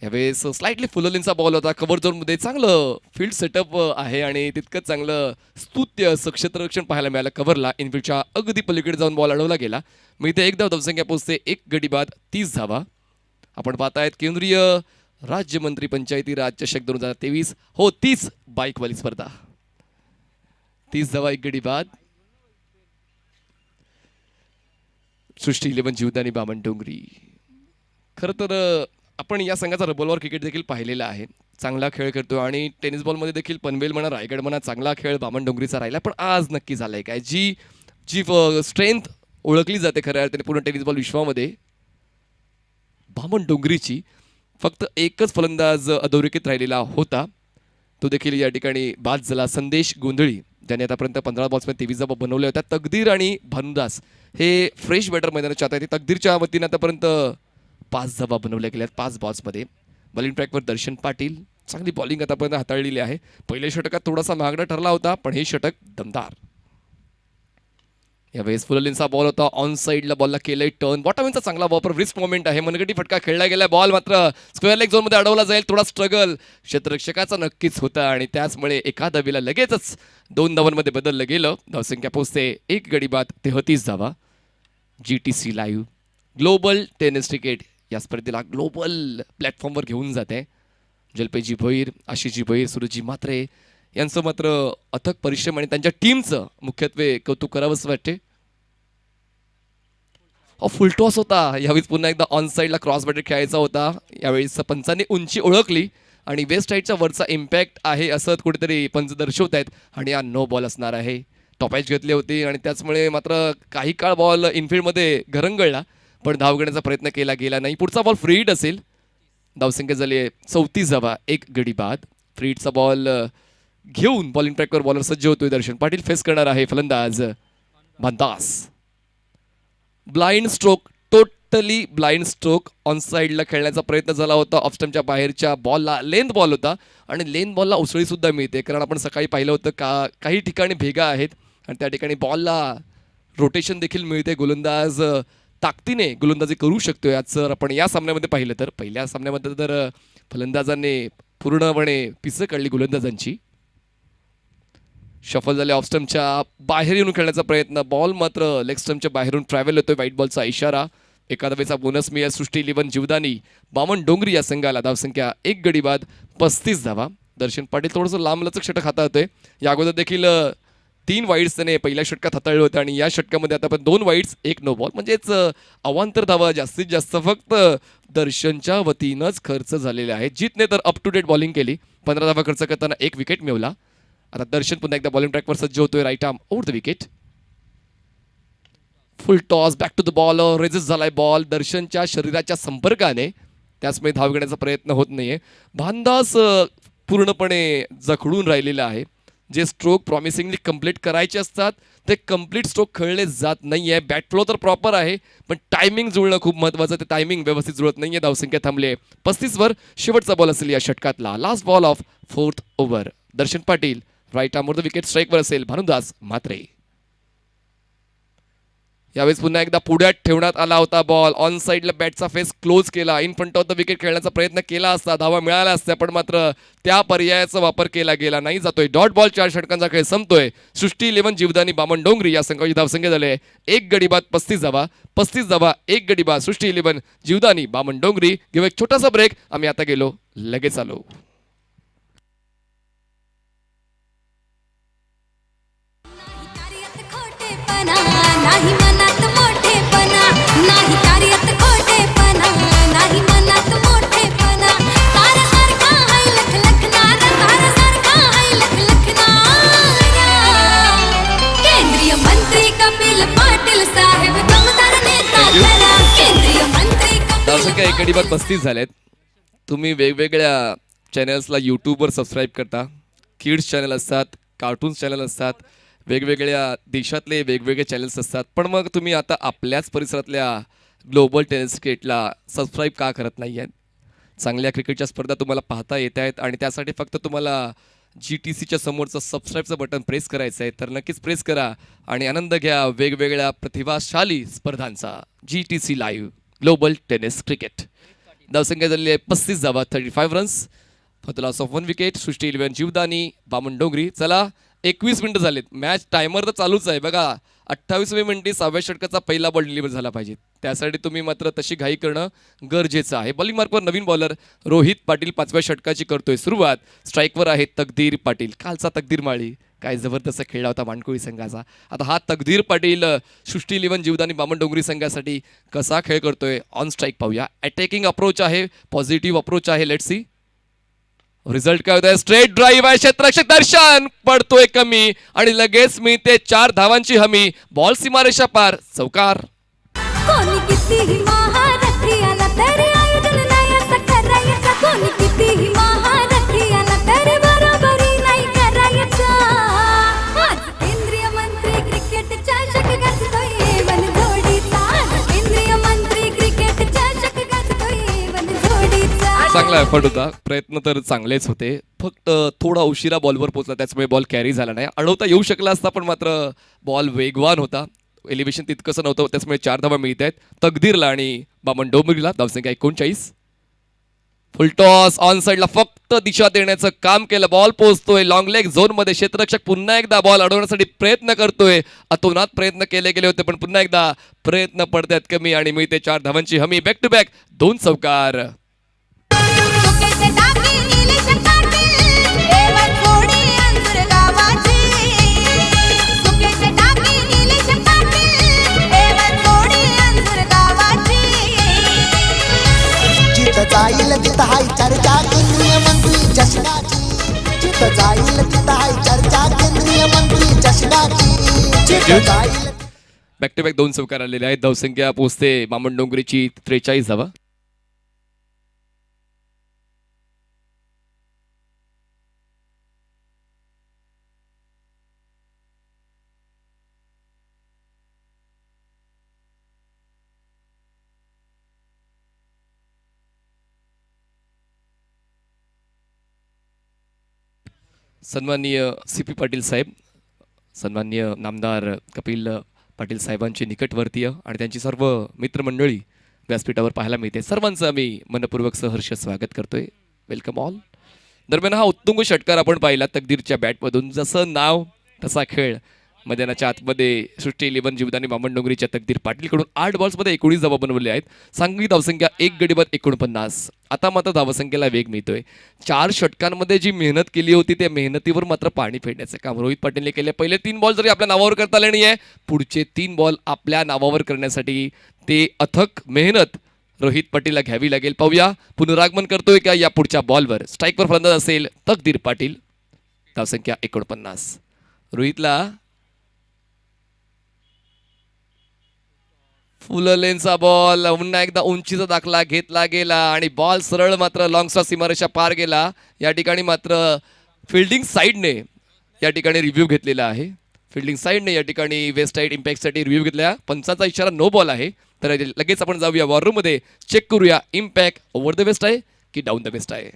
यावेळेस स्लाइटली फुललिनचा बॉल होता. कव्हर झोनमध्ये चांगलं फील्ड सेटअप आहे आणि तितकंच चांगलं स्तुत्य असं क्षेत्ररक्षण पाहायला मिळालं कव्हरला. इनफिल्डच्या अगदी पलीकडे जाऊन बॉल अडवला गेला. मग इथे एकदा धावसंख्या पोहोचते एक गडी बाद 30 धावा. आपण पाहतायत केंद्रीय राज्यमंत्री पंचायती राज चषक 2023. हो, 30 बाईकवाली स्पर्धा. 30 धावा एक गडी बाद. सृष्टी 11 जीवदानी बामण डोंगरी. खरं तर आपण या संघाचा रिव्हॉल्वर क्रिकेट देखील पाहिलेला आहे. चांगला खेळ करतो आणि टेनिस बॉलमध्ये देखील पनवेल म्हणा रायगड म्हणा चांगला खेळ बामण डोंगरीचा राहिला. पण आज नक्की झालाय काय, जी स्ट्रेंथ ओळखली जाते खऱ्या अर्थाने पूर्ण टेनिस बॉल विश्वामध्ये, बामण डोंगरीची फक्त एकच फलंदाज अधोरेखित राहिलेला होता. तो देखील या ठिकाणी बाद झाला. संदेश गोंधळी, ज्याने आतापर्यंत 15 बॉल्समध्ये 23 धावा बनवल्या होत्या. तकदीर आणि भानुदास हे फ्रेश बॅटर मैदानाच्या आता तकदीरच्या वतीने आतापर्यंत 5 धावा बनवल्या गेल्यात 5 बॉल्समध्ये. बॉलिंग ट्रॅकवर दर्शन पाटील चांगली बॉलिंग आतापर्यंत हाताळलेली आहे. पहिल्या षटकात थोडासा महागडा ठरला होता, पण हे षटक दमदार. यावेळेस फुललिनचा बॉल होता. ऑन साईडला बॉलला केलंय टर्न. बॉटमचा चांगला वापर. रिस्क मोमेंट आहे. मनगटी फटका खेळला गेला. बॉल मात्र स्क्वेअर लेग झोनमध्ये अडवला जाईल. थोडा स्ट्रगल क्षेत्ररक्षकाचा नक्कीच होता आणि त्याचमुळे एका धावेला लगेचच 2 धावांमध्ये बदललं गेलं. धावसंख्या पोहोचते एक गडी बाद 33 धावा. GTC live global tennis cricket या स्पर्धेला ग्लोबल प्लॅटफॉर्मवर घेऊन जाते. जलपेजी भोईर, आशिषजी भोईर, सुरजी म्हात्रे यांचं मात्र अथक परिश्रम आणि त्यांच्या टीमचं मुख्यत्वे कौतुक करावंच वाटते. फुल टॉस होता. यावेळेस पुन्हा एकदा ऑन साईडला क्रॉस बॅटर खेळायचा होता. यावेळेस पंचांनी उंची ओळखली आणि वेस्ट साईडच्या वरचा इम्पॅक्ट आहे असं कुठेतरी पंच दर्शवत आहेत आणि हा नो बॉल असणार आहे. टॉपॅच घेतली होती आणि त्याचमुळे मात्र काही काळ बॉल इनफिल्डमध्ये घरंगळला, पण धाव घेण्याचा प्रयत्न केला गेला नाही. पुढचा बॉल फ्री हिट असेल. धावसंख्या झाली आहे 34 धावा एक गडी बाद. फ्री हिटचा बॉल घेऊन बॉलिंग ट्रॅकवर बॉलर सज्ज होतोय. दर्शन पाटील फेस करणार आहे फलंदाज Bhanudas. Blind stroke, totally blind stroke. On साईडला खेळण्याचा प्रयत्न झाला होता. ऑफस्टमच्या बाहेरच्या बॉलला लेंथ बॉल होता आणि लेंथ बॉलला उसळी सुद्धा मिळते, कारण आपण सकाळी पाहिलं होतं काही ठिकाणी भेगा आहेत आणि त्या ठिकाणी बॉलला रोटेशन देखील मिळते. गोलंदाज ताकदीने गोलंदाजी करू शकतोय. आज जर आपण या सामन्यामध्ये पाहिलं तर पहिल्या सामन्यामध्ये तर फलंदाजांनी पूर्णपणे पिसं काढली गोलंदाजांची. शफल झाले. ऑफस्टमच्या बाहेर येऊन खेळण्याचा प्रयत्न. बॉल मात्र लेग स्टम्पच्या बाहेरून ट्रॅव्हल होतोय. व्हाईट बॉलचा इशारा. एका धावेचा बोनस मिळेल. सृष्टी 11 जीवदानी बामण डोंगरी या संघाला. धावसंख्या एक गडी बाद 35 धावा. दर्शन पाटील थोडंसं लांबलचक षटक हाताळतोय. या अगोदर देखील 3 वाईड्स त्याने पहिल्या षटकात हाताळले होते आणि या षटकामध्ये आता पण 2 वाईड्स 1 नो बॉल. म्हणजेच अवांतर धावा जास्तीत जास्त फक्त दर्शनच्या वतीनंच खर्च झालेले आहे. जीतने तर अप टू डेट बॉलिंग केली. 15 धावा खर्च करताना 1 विकेट मिळवला. आता दर्शन पुन्हा एकदा बॉलिंग ट्रॅकवर सज्ज होतोय. Right arm over the wicket. Full toss. Back to the ball. रेजिस्ट झालाय बॉल दर्शनच्या शरीराच्या संपर्काने, त्याचमुळे धाव घेण्याचा प्रयत्न होत नाहीये. भानुदास पूर्णपणे जखडून राहिलेला आहे. जे स्ट्रोक प्रॉमिसिंगली कंप्लीट करायचे असतात ते कम्प्लीट स्ट्रोक खेळले जात नाहीये. बॅट फ्लो तर प्रॉपर आहे, पण टायमिंग जुळणं खूप महत्त्वाचं. ते टायमिंग व्यवस्थित जुळत नाहीये. धावसंख्या थांबली आहे 35 वर. शेवटचा बॉल असेल या षटकातला, last ball of 4th over. Darshan Patil right arm the wicket स्ट्राईकवर असेल. भानुदास म्हात्रे यावेळेस पुन्हा एकदा पुढ्यात ठेवण्यात आला होता बॉल. ऑन साईडला बॅटचा फेस क्लोज केला. In front of the wicket खेळण्याचा प्रयत्न केला असता, धावा मिळाल्या असत्या, पण मात्र त्या पर्यायाचा वापर केला गेला नाही. जातोय डॉट बॉल. 4 षटकांचा खेळ संपतोय. सृष्टी 11 जीवदानी बामण डोंगरी या संघाची धावसंख्या झाले 1 गडी बाद 35 धावा. 35 धावा 1 गडी बाद. सृष्टी 11 जीवदानी बामण डोंगरी. घेऊ एक छोटासा ब्रेक. आम्ही आता गेलो, लगेच आलो. नाही मनात मोठेपणा, नाही कार्यात खोटेपणा, नाही मनात मोठेपणा. तारासारखा हाय लखलखणारा, तारासारखा हाय लखलखणारा. केंद्रीय मंत्री कपिल पाटील साहेब दमदार नेता खरा. केंद्रीय मंत्री धावसंख्या 1 गडी बाद 35 झालेत. तुम्ही वेगवेगळ्या चॅनल्सला यूट्यूबवर सबस्क्राईब करता. किड्स चॅनल असतात, कार्टून्स चॅनल असतात, वेगवेगळ्या देशातले वेगवेगळे चॅनल्स असतात. पण मग तुम्ही आता आपल्याच परिसरातल्या ग्लोबल टेनिस क्रिकेटला सबस्क्राईब का करत नाही आहेत? चांगल्या क्रिकेटच्या स्पर्धा तुम्हाला पाहता येत आहेत आणि त्यासाठी फक्त तुम्हाला GTCच्या समोरचं सबस्क्राईबचं बटन प्रेस करायचं आहे. तर नक्कीच प्रेस करा आणि आनंद घ्या वेगवेगळ्या प्रतिभाशाली स्पर्धांचा. GTC live global tennis cricket. धावसंख्या झालेली आहे 35 धावा 35 runs for the loss of 1 wicket. सृष्टी 11 जीवदानी बामण डोंगरी. चला 21 मिनिटं झालेत. मॅच टायमर तर चालूच आहे बघा. 28वी मिनिटी 6व्या षटकाचा पहिला बॉल डिलिव्हर झाला पाहिजे. त्यासाठी तुम्ही मात्र तशी घाई करणं गरजेचं आहे. बॉलिंग मार्कवर नवीन बॉलर रोहित पाटील 5व्या षटकाची करतोय सुरुवात. स्ट्राईकवर आहे तकदीर पाटील. कालचा तकदीर माळी काय जबरदस्त खेळला होता मानकोळी संघाचा. आता हा तकदीर पाटील सृष्टी 11 जीवदानी बामण डोंगरी संघासाठी कसा खेळ करतोय ऑन स्ट्राईक पाहूया. अटॅकिंग अप्रोच आहे, पॉझिटिव्ह अप्रोच आहे. लेट्स सी रिझल्ट काय होत आहे. स्ट्रेट ड्राईव्ह आहे, क्षेत्ररक्षक दर्शन पडतोय कमी आणि लगेच मिळते 4 धावांची हमी. बॉल सीमारेषा पार, चौकार. कोणी कितीही महारथी आला तरी आयोजन नाही असं करायचं. कोणी कितीही महारथी आला तरी बरोबरी नाही करायचं. आज केंद्रीय मंत्री क्रिकेटच्या चषक गाजतोय बनजोडीचा. आज केंद्रीय मंत्री क्रिकेटच्या चषक गाजतोय बनजोडीचा. चांगला एफर्ट होता. प्रयत्न तर चांगलेच होते, फक्त थोडा उशिरा बॉलवर पोहोचला, त्याच्यामुळे बॉल कॅरी झाला नाही. अडवता येऊ शकला असता, पण मात्र बॉल वेगवान होता. एलिव्हेशन तितकंसं नव्हतं, त्याच्यामुळे 4 धावा मिळत आहेत तकदीरला आणि बामण डोंगरीला. धावसंख्या 39. फुल टॉस ऑन साईडला फक्त दिशा देण्याचं काम केलं. बॉल पोहोचतोय लॉंग लेग झोन मध्ये. क्षेत्ररक्षक पुन्हा एकदा बॉल अडवण्यासाठी प्रयत्न करतोय. अतोनात प्रयत्न केले गेले होते, पण पुन्हा एकदा प्रयत्न पडतात कमी आणि मिळते 4 धावांची हमी. बॅक टू बॅक 2 चौकार. सुकेचे डाके निलेश पाटील देवन कोडी अंजुर गावाची. सुकेचे डाके निलेश पाटील देवन कोडी अंजुर गावाची. जिथं जाईल तिथं हाय चर्चा केंद्रीय मंत्री चषकाची. जिथं जाईल तिथं हाय चर्चा केंद्रीय मंत्री चषकाची. जिथं जाईल. बॅक टू बॅक 2 चौकार आलेले आहेत. धावसंख्या पोहोचते बामण डोंगरीची 43 धावा. सन्माननीय CP पाटील साहेब, सन्माननीय नामदार कपिल पाटील साहेबांचे निकटवर्तीय आणि त्यांची सर्व मित्रमंडळी व्यासपीठावर पाहायला मिळते. सर्वांचं आम्ही मनपूर्वक सहर्ष स्वागत करतोय. Welcome all. दरम्यान हा उत्तुंग षटकार आपण पाहिला तकदीरच्या बॅटमधून. जसं नाव तसा खेळ. मैदानाच्या आतमध्ये सृष्टी 11 जीवदानी बामण डोंगरीच्या तकदीर पाटीलकडून 8 बॉल्समध्ये 19 धावा बनवले आहेत. सांघिक धावसंख्या 1 गडी बाद 49. आता मात्र धावसंख्येला वेग मिळतोय. 4 षटकांमध्ये जी मेहनत केली होती त्या मेहनतीवर मात्र पाणी फेडण्याचं काम रोहित पाटीलने केले. पहिले 3 बॉल जरी आपल्या नावावर करता आले नाहीये, पुढचे 3 बॉल आपल्या नावावर करण्यासाठी ते अथक मेहनत रोहित पाटीलला घ्यावी लागेल. पाहूया पुनरागमन करतोय का या पुढच्या बॉलवर. स्ट्राईकवर फलंदाज असेल तकदीर पाटील. धावसंख्या 49. रोहितला फुल लेनचा बॉल पुन्हा एकदा उंचीचा दाखला घेतला गेला आणि बॉल सरळ मात्र लॉंगचा सीमारेषा पार गेला. या ठिकाणी मात्र फिल्डिंग साईडने या ठिकाणी रिव्ह्यू घेतलेला आहे. फिल्डिंग साईडने या ठिकाणी वेस्ट साईड इम्पॅक्टसाठी रिव्ह्यू घेतल्या. पंचाचा इशारा नो बॉल आहे. तर लगेच आपण जाऊया वॉर रूममध्ये, चेक करूया इम्पॅक्ट ओव्हर द वेस्ट आहे की डाऊन द वेस्ट आहे.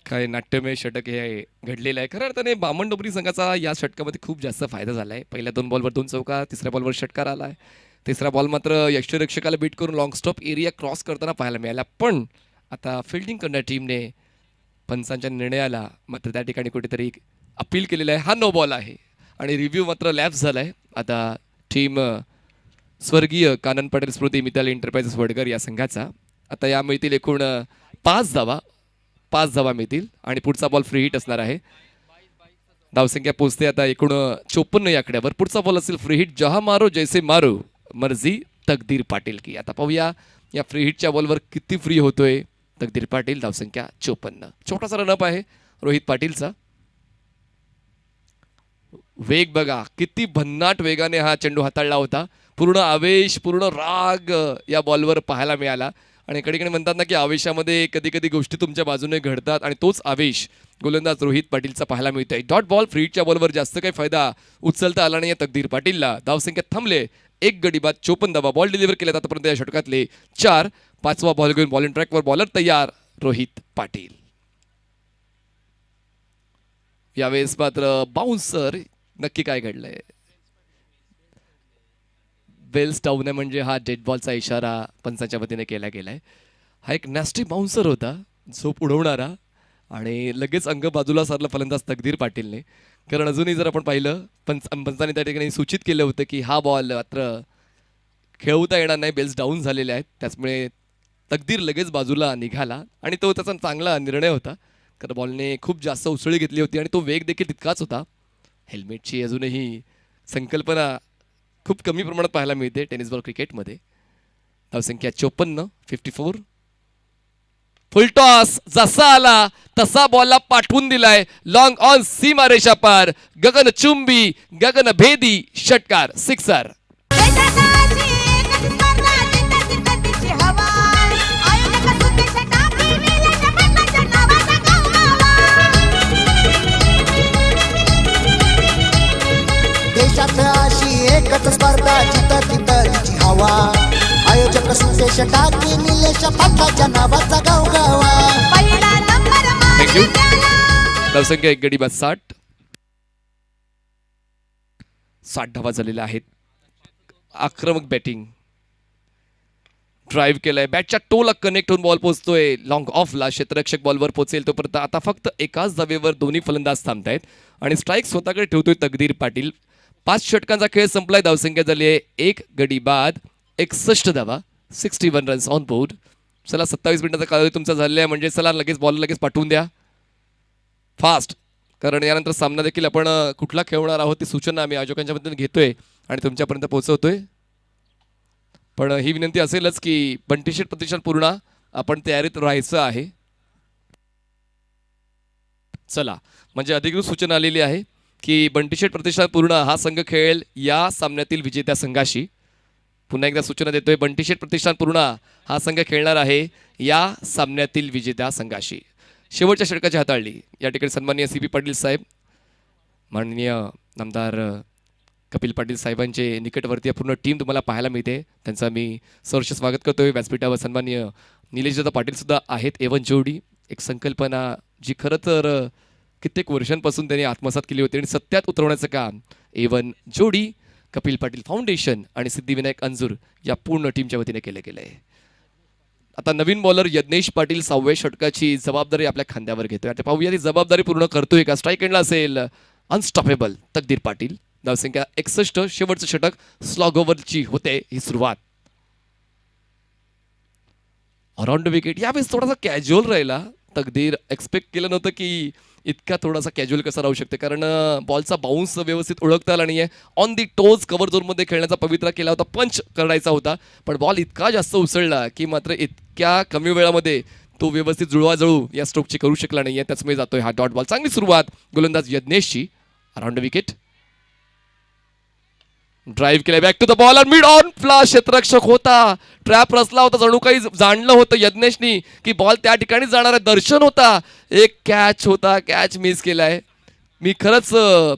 काय नाट्यमय षटक हे घडलेलं आहे. खऱ्या अर्थाने बामणडोंगरी संघाचा या षटकामध्ये खूप जास्त फायदा झाला आहे. पहिल्या 2 बॉलवर 2 चौका, तिसऱ्या बॉलवर षटकार आला आहे. तिसरा बॉल मात्र यष्टीरक्षकाला बीट करून लॉंग स्टॉप एरिया क्रॉस करताना पाहायला मिळाला. पण आता फिल्डिंग करणाऱ्या टीमने पंचांच्या निर्णयाला मात्र त्या ठिकाणी कुठेतरी अपील केलेलं आहे. हा नो बॉल आहे आणि रिव्ह्यू मात्र लॅप्स झाला आहे. आता टीम स्वर्गीय कानन पटेल स्मृती मिताली एंटरप्राइजेस वडगर या संघाचा आता या मिळतील एकूण 5 धावा मिळतील आणि पुढचा बॉल फ्री हिट असणार आहे. धावसंख्या पोचते आता एकूण 54 या आकड्यावर. पुढचा बॉल असेल फ्री हिट, जहा मारो जैसे मारो मर्जी तकदीर पाटील की. आता पाहूया या फ्री हिटच्या बॉलवर किती फ्री होतोय तकदीर पाटील. धावसंख्या 54. छोटासा रनअप आहे रोहित पाटीलचा. वेग बघा किती भन्नाट वेगाने हा चेंडू हाताळला होता. पूर्ण आवेश, पूर्ण राग या बॉलवर पाहायला मिळाला. आणि कधी म्हणतात ना की आवेशामध्ये कधी कधी गोष्टी तुमच्या बाजूने घडतात आणि तोच आवेश गोलंदाज रोहित पाटीलचा पाहायला मिळतोय. Dot ball. फ्री हिटच्या बॉलवर जास्त काही फायदा उचलता आला नाही तकदीर पाटीलला. धावसंख्या थांबले 1 गडी बाद 54 धावा. बॉल डिलिव्हर केल्यात आतापर्यंत या षटकातले 4. 5वा बॉल घेऊन बॉलिंग ट्रॅकवर बॉलर तयार रोहित पाटील. यावेळेस मात्र बाउन्सर. नक्की काय घडलंय? बेल्स डाऊन आहे म्हणजे हा डेड बॉलचा इशारा पंचांच्या वतीने केला गेलाय. हा एक नॅस्टी बाउन्सर होता, झोप उडवणारा, आणि लगेच अंग बाजूला सारला फलंदाज तकदीर पाटीलने. कारण अजूनही जर आपण पाहिलं पंचांनी त्या ठिकाणी सूचित केलं होतं की हा बॉल मात्र खेळवता येणार नाही, बेल्स डाऊन झालेले आहेत. त्याचमुळे तकदीर लगेच बाजूला निघाला आणि तो त्याचा चांगला निर्णय होता. कारण बॉलने खूप जास्त उसळी घेतली होती आणि तो वेग देखील तितकाच होता. हेल्मेटची अजूनही संकल्पना खूप कमी प्रमाणात पाहायला मिळते टेनिस बॉल क्रिकेटमध्ये. धावसंख्या 54. 54. फुलटॉस जसा आला तसा बॉलला पाठवून दिलाय लॉंग ऑन सीमा रेषा पार. गगन चुंबी गगन भेदी षटकार, सिक्सर. देशात अशी एकच स्पर्धा जिथं तिथं तिची हवा. आयोजक सुदेश टाकी निलेश पाटलाच्या नावाचा गावगावा. थँक्यू. धावसंख्या 1 गडी बाद 60 धावा झालेल्या आहेत. आक्रमक बॅटिंग. ड्राईव्ह केलाय, बॅटच्या टोला कनेक्ट होऊन बॉल पोहोचतोय लॉंग ऑफला. क्षेत्ररक्षक बॉलवर पोहोचेल तोपर्यंत आता फक्त एकाच धावेवर दोन्ही फलंदाज थांबतायत आणि स्ट्राईक स्वतःकडे ठेवतोय तकदीर पाटील. 5 षटकांचा खेळ संपलाय. धावसंख्या झाली आहे 1 गडी बाद 61 धावा, 61 रन्स ऑन बोर्ड. चला 27 मिनिटाचा कालावधी तुमचा झालेला आहे, म्हणजे चला लगेच बॉल लगेच पाठवून द्या फास्ट. कारण यानंतर सामना देखील आपण कुठला खेळणार आहोत ती सूचना आम्ही आयोजकांच्या मदतीने घेतोय आणि तुमच्यापर्यंत पोहोचवतोय. पण ही विनंती असेलच की बंटीशेट प्रतिष्ठान पूर्ण आपण तयारीत राहायचं आहे. चला, म्हणजे अधिकृत सूचना आलेली आहे की बंटीशेट प्रतिष्ठान पूर्ण हा संघ खेळेल या सामन्यातील विजेत्या संघाशी. पुन्हा एकदा सूचना देतोय, बंटीशेट प्रतिष्ठान पूर्ण हा संघ खेळणार आहे या सामन्यातील विजेत्या संघाशी. शेवटच्या षटकाची हाताळली या ठिकाणी सन्माननीय CP पाटील साहेब, माननीय आमदार कपिल पाटील साहेबांचे निकटवर्तीय पूर्ण टीम तुम्हाला पाहायला मिळते. त्यांचा मी सहर्ष स्वागत करतोय. व्यासपीठावर सन्माननीय निलेशदादा पाटील सुद्धा आहेत. एवन जोडी, एक संकल्पना जी खरं तर कित्येक वर्षांपासून त्यांनी आत्मसात केली होती आणि सत्यात उतरवण्याचं काम एवन जोडी कपिल पाटील फाउंडेशन आणि सिद्धिविनायक अंजूर या पूर्ण टीमच्या वतीने केले गेले. आता नवीन बॉलर यज्ञेश पाटील 6व्या षटकाची जबाबदारी आपल्या खांद्यावर घेतोय. आता पाहूया ती जबाबदारी पूर्ण करतोय का. स्ट्राईक एंडला असेल अनस्टॉपेबल तकदीर पाटील. धावसंख्या 61. शेवटचं षटक स्लॉग ओव्हरची होते ही सुरुवात. अराउंड विकेट यावेळेस थोडासा कॅज्युअल राहिला. तकदीर एक्सपेक्ट केलं नव्हतं की इतका थोडासा कॅज्युअल कसा राहू शकते, कारण बॉलचा बाउन्स व्यवस्थित ओळखता आला नाहीये. ऑन दी टोज कव्हर झोनमध्ये खेळण्याचा पवित्रा केला होता, पंच करायचा होता, पण बॉल इतका जास्त उसळला की मात्र इतक्या कमी वेळामध्ये तो व्यवस्थित जुळवाजुळू या स्ट्रोकची करू शकला नाहीये. त्याचमुळे जातोय हा डॉट बॉल. चांगली सुरुवात गोलंदाज यज्ञेशची. अराउंड विकेट ड्राईव्ह केला बॅक टू द बॉल आणि मिड ऑन फ्लाश क्षेत्ररक्षक होता. ट्रॅप रचला होता, जणू काही जाणलं होतं यज्ञेशनी की बॉल त्या ठिकाणी जाणार आहे. दर्शन होता, एक कॅच होता, कॅच मिस केलाय. मी खरंच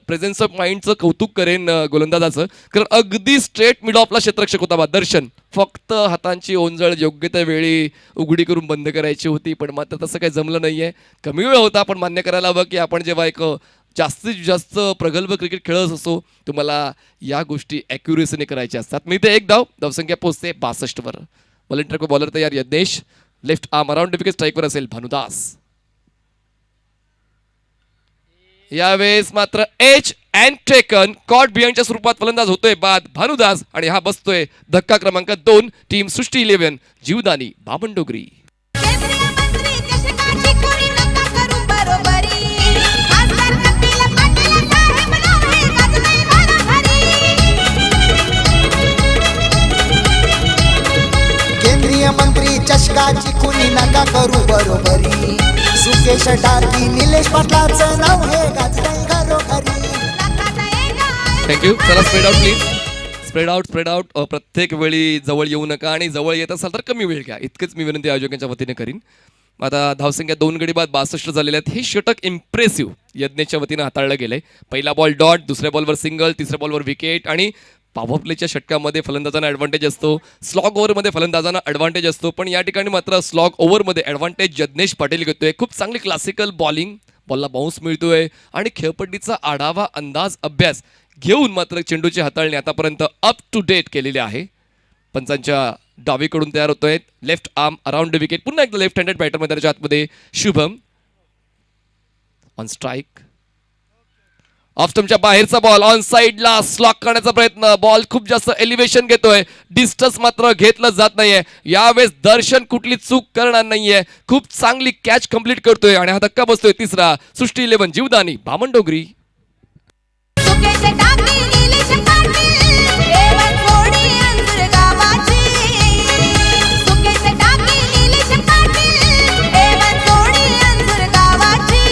प्रेझेन्स ऑफ माइंडचं कौतुक करेन गोलंदाजाचं, कारण अगदी स्ट्रेट मिड ऑफला क्षेत्ररक्षक होता बा दर्शन. फक्त हातांची ओंजळ योग्य त्या वेळी उघडी करून बंद करायची होती, पण मात्र तसं काही जमलं नाहीये. कमी वेळ होता, पण मान्य करायला हवं की आपण जेव्हा एक जास्तीत जास्त प्रगल्भ क्रिकेट खेळत असतो तुम्हाला या गोष्टी ॲक्युरेसीने करायच्या असतात. मी ते एक धावसंख्या पोहोचते 62 वर. वॉलंटियर को बॉलर तयार Yagnesh. Left arm around wicket स्ट्राईकवर असेल भानुदास. यावेळेस मात्र एच अँड टेकन कॉट बिहाइंडच्या स्वरूपात फलंदाज होतोय बाद भानुदास आणि हा बसतोय धक्का क्रमांक 2. टीम सृष्टी 11 जीवदानी बामणडोंगरी. केंद्रीय मंत्री चषकाची कोणी नका करू बरोबरी. खासदार कपिल पाटील साहेब नवरे गाजतंय घरोघरी. केंद्रीय मंत्री चषकाची कुणी नका करू बरोबरी. सुकेश टाकी निलेश पाटलाचं नाव हे गाजतंय घरोघरी. थँक्यू. चला spread out please. Spread out. प्रत्येक वेळी जवळ येऊ नका आणि जवळ येत असाल तर कमी वेळ घ्या, इतकंच मी विनंती आयोजकांच्या वतीने करीन. आता धावसंख्या 2 गडी बाद 62 झालेल्या आहेत. हे षटक इम्प्रेसिव्ह यज्ञेशच्या वतीनं हाताळलं गेलंय. पहिला बॉल डॉट, दुसऱ्या बॉलवर सिंगल, तिसऱ्या बॉलवर विकेट आणि पॉवर प्लेच्या षटकामध्ये फलंदाजांना ॲडव्हान्टेज असतो, स्लॉग ओव्हरमध्ये फलंदाजांना ॲडव्हान्टेज असतो, पण या ठिकाणी मात्र स्लॉग ओव्हरमध्ये ॲडव्हान्टेज यज्ञेश पाटील घेतोय. खूप चांगली क्लासिकल बॉलिंग, बॉलला बाउन्स मिळतोय आणि खेळपट्टीचा आढावा अंदाज अभ्यास घेऊन मात्र चेंडूची हाताळणी आतापर्यंत अप टू डेट केलेली आहे. पंचांच्या डावीकडून तयार होतोय लेफ्ट आर्म अराउंड विकेट. पुन्हा एकदा लेफ्ट हँडेड बॅटर मैदानाच्या आतमध्ये शुभम. On strike. ऑफ स्टंपच्या बाहेरचा बॉल ऑन साइडला स्लॉक करण्याचा प्रयत्न. बॉल खूप जास्त एलिव्हेशन घेतोय, डिस्टन्स मात्र घेतलं जात नाहीये. यावेळेस दर्शन कुठली चूक करणार नाहीये, खूप चांगली कॅच कंप्लीट करतोय आणि हा धक्का बसतोय 3रा. सृष्टी 11 जीवदानी बामणडोंगरी. सुकेश टाकी निलेश पाटील एवन थोडी अंजूर गावाची. सुकेश टाकी निलेश पाटील एवन थोडी अंजूर गावाची.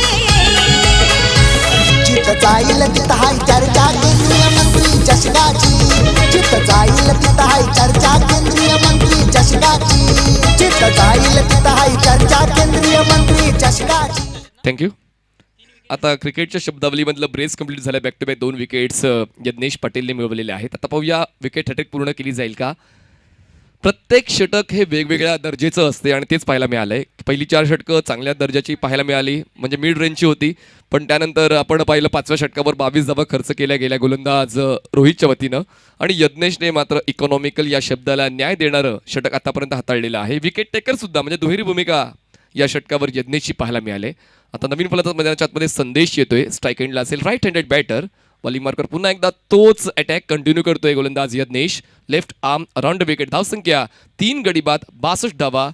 जिथं जाईल तिथं हाय चर्चा केंद्रीय मंत्री चषकाची. जिथं जाईल तिथं हाय चर्चा केंद्रीय मंत्री चषकाची. जिथं जाईल तिथं हाय चर्चा केंद्रीय मंत्री चषकाची. थँक्यू. आता क्रिकेटच्या शब्दावलीमधलं ब्रेस कंप्लीट झालं. Back to back 2 wickets Yagnesh पाटीलने मिळवलेले आहेत. आता पाहूया विकेट हॅट्रिक पूर्ण केली जाईल का. प्रत्येक षटक हे वेगवेगळ्या दर्जाचं असते आणि तेच पाहायला मिळालंय. पहिली 4 षटकं चांगल्या दर्जाची पाहायला मिळाली, म्हणजे मिड रेंजची होती, पण त्यानंतर आपण पाहिलं 5व्या षटकावर 22 धावा खर्च केल्या गेल्या गोलंदाज रोहितच्या वतीनं आणि यज्ञेशने मात्र इकॉनॉमिकल या शब्दाला न्याय देणारं षटक आतापर्यंत हाताळलेलं आहे. विकेट टेकर सुद्धा म्हणजे दुहेरी भूमिका या षटकावर यज्ञेशची पाहायला मिळाले. आता नवीन फलंदाज मैदानाच्या आतमध्ये संदेश येतोय. स्ट्राईक एंडला असेल right handed batter. Bowling marker पुन्हा एकदा तोच अटॅक कंटिन्यू करतोय गोलंदाज Yagnesh. Left arm around wicket. धावसंख्या 3 गडी बाद 62 धावा.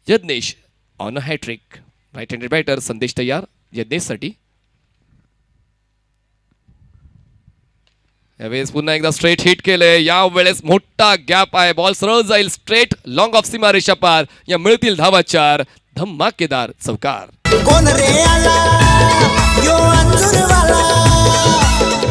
Yagnesh on a hattrick. Right handed batter Sandesh तयार यज्ञेशसाठी. यावेळेस पुन्हा एकदा स्ट्रेट हिट केलंय. यावेळेस मोठा गॅप आहे, बॉल सरळ जाईल स्ट्रेट लॉंग ऑफ सीमा रेषा पार. या मिळतील धावा 4. धमाकेदार चौकार. कोण रे आला यो अंजूरवाला.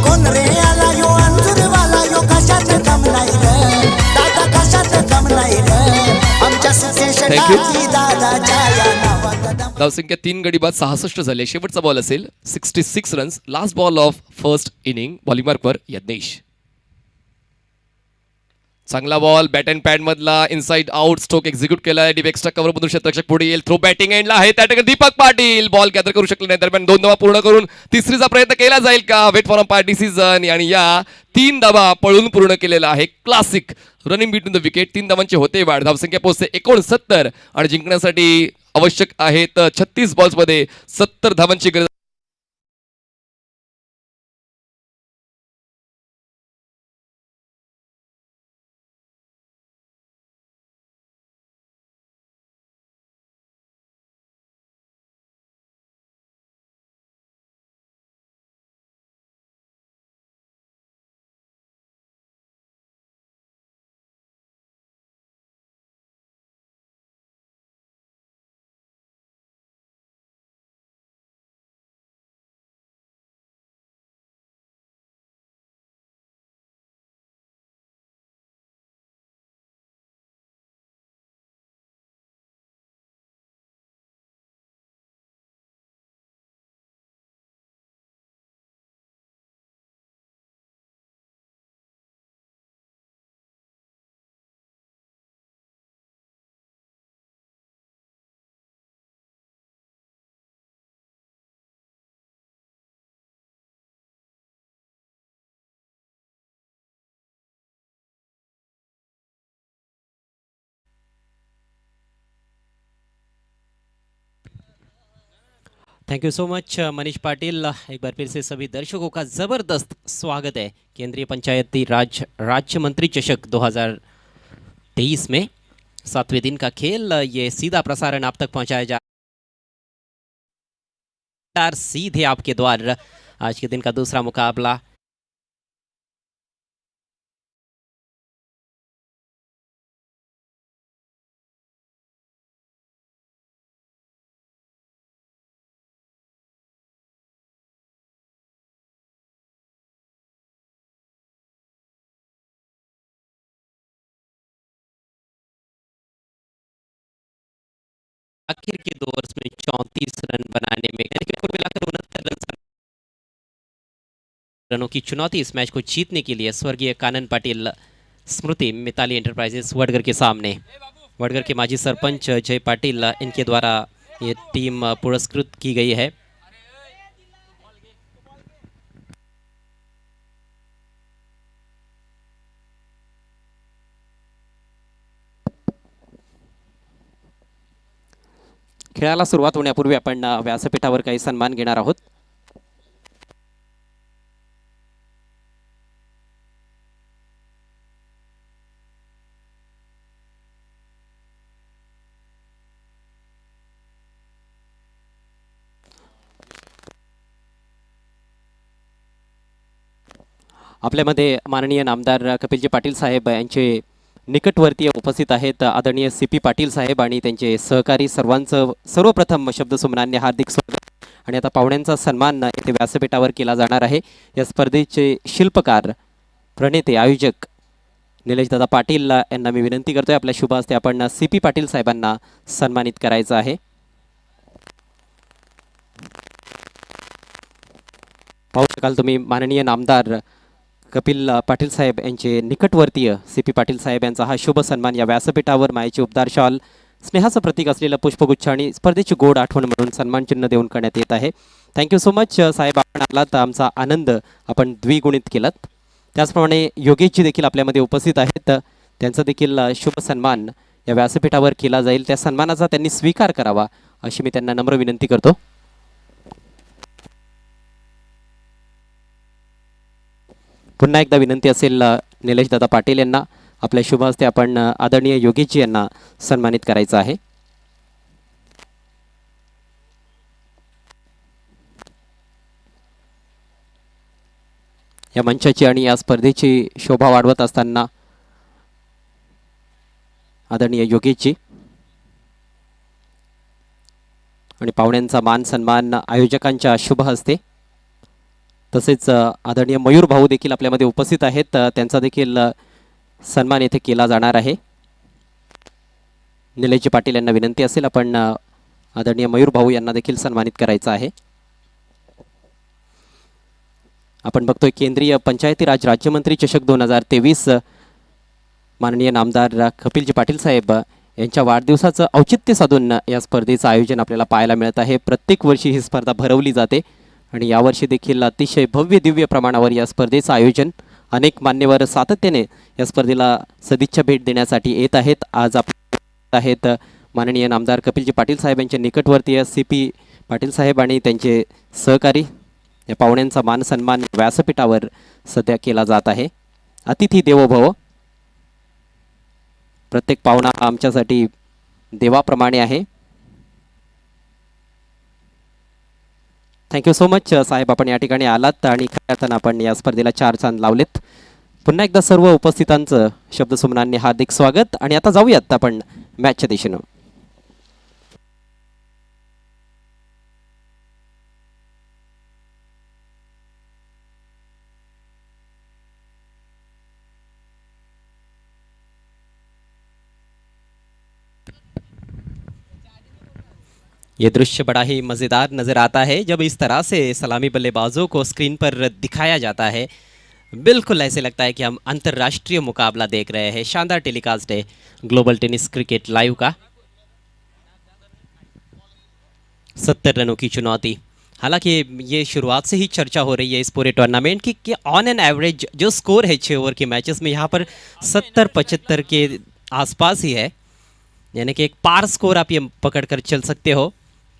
कोण रे आला यो अंजूरवाला. यो कशात दम नाही रे दादा, कशात दम नाही रे. आमच्या सुकेश टाकी दादाच्या या नावात दम. धावसंख्या 3 गडी बाद 66 झाले. शेवटचा बॉल असेल 66 runs. Last ball of first inning. Bowling मार्कवर यज्ञेश. चांगला बॉल बॅट अँड पॅड मधला इनसाइड आउट स्ट्रोक एक्झिक्यूट केलाय. डीप एक्स्ट्रा कव्हर मधून क्षेत्ररक्षक पुढे येईल. थ्रो बॅटिंग एंडला आहे त्या ठिकाणी दीपक पाटील बॉल गॅदर करू शकले नाही. दरम्यान 2 धावा पूर्ण करून तिसरीचा प्रयत्न केला जाईल का? Wait for a party season आणि या 3 धावा पळून पूर्ण केलेला आहे. Classic running between the wicket. 3 धावांची होते वाढ. धावसंख्या पोहोचते 69 आणि जिंकण्यासाठी आवश्यक आहेत 36 बॉल्समध्ये 70 धावांची गरज. Thank you so much Manish Patil. एक बार फिर से सभी दर्शकों का ज़बरदस्त स्वागत है केंद्रीय पंचायती राज राज्य मंत्री चषक 2023 में 7वें दिन का खेल। ये सीधा प्रसारण आप तक पहुंचाया जा सीधे आपके द्वार। आज के दिन का दूसरा मुकाबला आखिर के 2 ओवर्स में 34 रन बनाने में कुल मिलाकर 69 रनों की चुनौती इस मैच को जीतने के लिए स्वर्गीय कानन पाटिल स्मृति मिताली एंटरप्राइजेस वडगर के सामने। वडगर के माजी सरपंच जय पाटिल इनके द्वारा ये टीम पुरस्कृत की गई है। खेळाला सुरुवात होण्यापूर्वी आपण व्यासपीठावर काही सन्मान घेणार आहोत। आपल्यामध्ये माननीय नामदार कपिलजी पाटील साहेब यांचे निकटवर्तीय उपस्थित आहेत आदरणीय CP पाटील साहेब आणि त्यांचे सहकारी सर्वांचं सर्वप्रथम शब्दसुमनांनी हार्दिक स्वागत। आणि आता पाहुण्यांचा सन्मान येथे व्यासपीठावर केला जाणार आहे। या स्पर्धेचे शिल्पकार प्रणेते आयोजक निलेशदादा पाटील यांना मी विनंती करतोय आपल्या शुभ हस्ते आपण CP पाटील साहेबांना सन्मानित करायचं आहे। पाहू शकाल तुम्ही माननीय नामदार कपिल पाटील साहेब यांचे निकटवर्तीय CP पाटील साहेब यांचा हा शुभ सन्मान या व्यासपीठावर मायेचे उपदार शॉल स्नेहाचं प्रतीक असलेलं पुष्पगुच्छ आणि स्पर्धेची गोड आठवण म्हणून सन्मान चिन्ह देऊन करण्यात येत आहे। थँक्यू सो मच साहेब, आपण आलात, आमचा आनंद आपण द्विगुणित केलात। त्याचप्रमाणे योगेशजी देखील आपल्यामध्ये उपस्थित आहेत, त्यांचा देखील शुभ सन्मान या व्यासपीठावर केला जाईल। त्या सन्मानाचा त्यांनी स्वीकार करावा अशी मी त्यांना नम्र विनंती करतो। पुन्हा एकदा विनंती असेल निलेशदादा पाटील यांना आपल्या शुभ हस्ते आपण आदरणीय योगेशजी यांना सन्मानित करायचं आहे। या मंचाची आणि या स्पर्धेची शोभा वाढवत असताना आदरणीय योगेशजी आणि पाहुण्यांचा मान सन्मान आयोजकांच्या शुभ हस्ते, तसेच आदरणीय मयूर भाऊ देखील आपल्यामध्ये उपस्थित आहेत, त्यांचा देखील सन्मान येथे केला जाणार आहे। निलेशजी पाटील यांना विनंती असेल आपण आदरणीय मयूर भाऊ यांना देखील सन्मानित करायचं आहे। आपण बघतोय केंद्रीय पंचायती राज राज्यमंत्री चषक 2023 माननीय नामदार कपिलजी पाटील साहेब यांच्या वाढदिवसाचं औचित्य साधून या स्पर्धेचं आयोजन आपल्याला पाहायला मिळत आहे. प्रत्येक वर्षी ही स्पर्धा भरवली जाते आणि यावर्षी देखील अतिशय भव्य दिव्य प्रमाणावर या स्पर्धेचं आयोजन, अनेक मान्यवर सातत्याने या स्पर्धेला सदिच्छा भेट देण्यासाठी येत आहेत. आज आपण आहेत माननीय नामदार कपिलजी पाटील साहेब यांच्या निकटवर्तीय CP पाटील साहेब आणि त्यांचे सहकारी. या पाहुण्यांचा मान सन्मान व्यासपीठावर सध्या केला जात आहे. अतिथी देवो भव. प्रत्येक पाहुणा आमच्यासाठी देवाप्रमाणे आहे. थँक्यू सो मच साहेब, आपण या ठिकाणी आलात आणि खऱ्या अर्थानं आपण या स्पर्धेला 4 चांद लावलेत. पुन्हा एकदा सर्व उपस्थितांचं शब्दसुमनांनी हार्दिक स्वागत. आणि आता जाऊयात आपण मॅचच्या दिशेनं. ये दृश्य बड़ा ही मज़ेदार नज़र आता है जब इस तरह से सलामी बल्लेबाजों को स्क्रीन पर दिखाया जाता है. बिल्कुल ऐसे लगता है कि हम अंतर्राष्ट्रीय मुकाबला देख रहे हैं. शानदार टेलीकास्ट है ग्लोबल टेनिस क्रिकेट लाइव का. 70 रनों की चुनौती. हालांकि ये शुरुआत से ही चर्चा हो रही है इस पूरे टूर्नामेंट की कि ऑन एन एवरेज जो स्कोर है 6 ओवर के मैचेस में यहाँ पर 70-75 के आसपास ही है. यानी कि एक पार स्कोर आप ये पकड़ कर चल सकते हो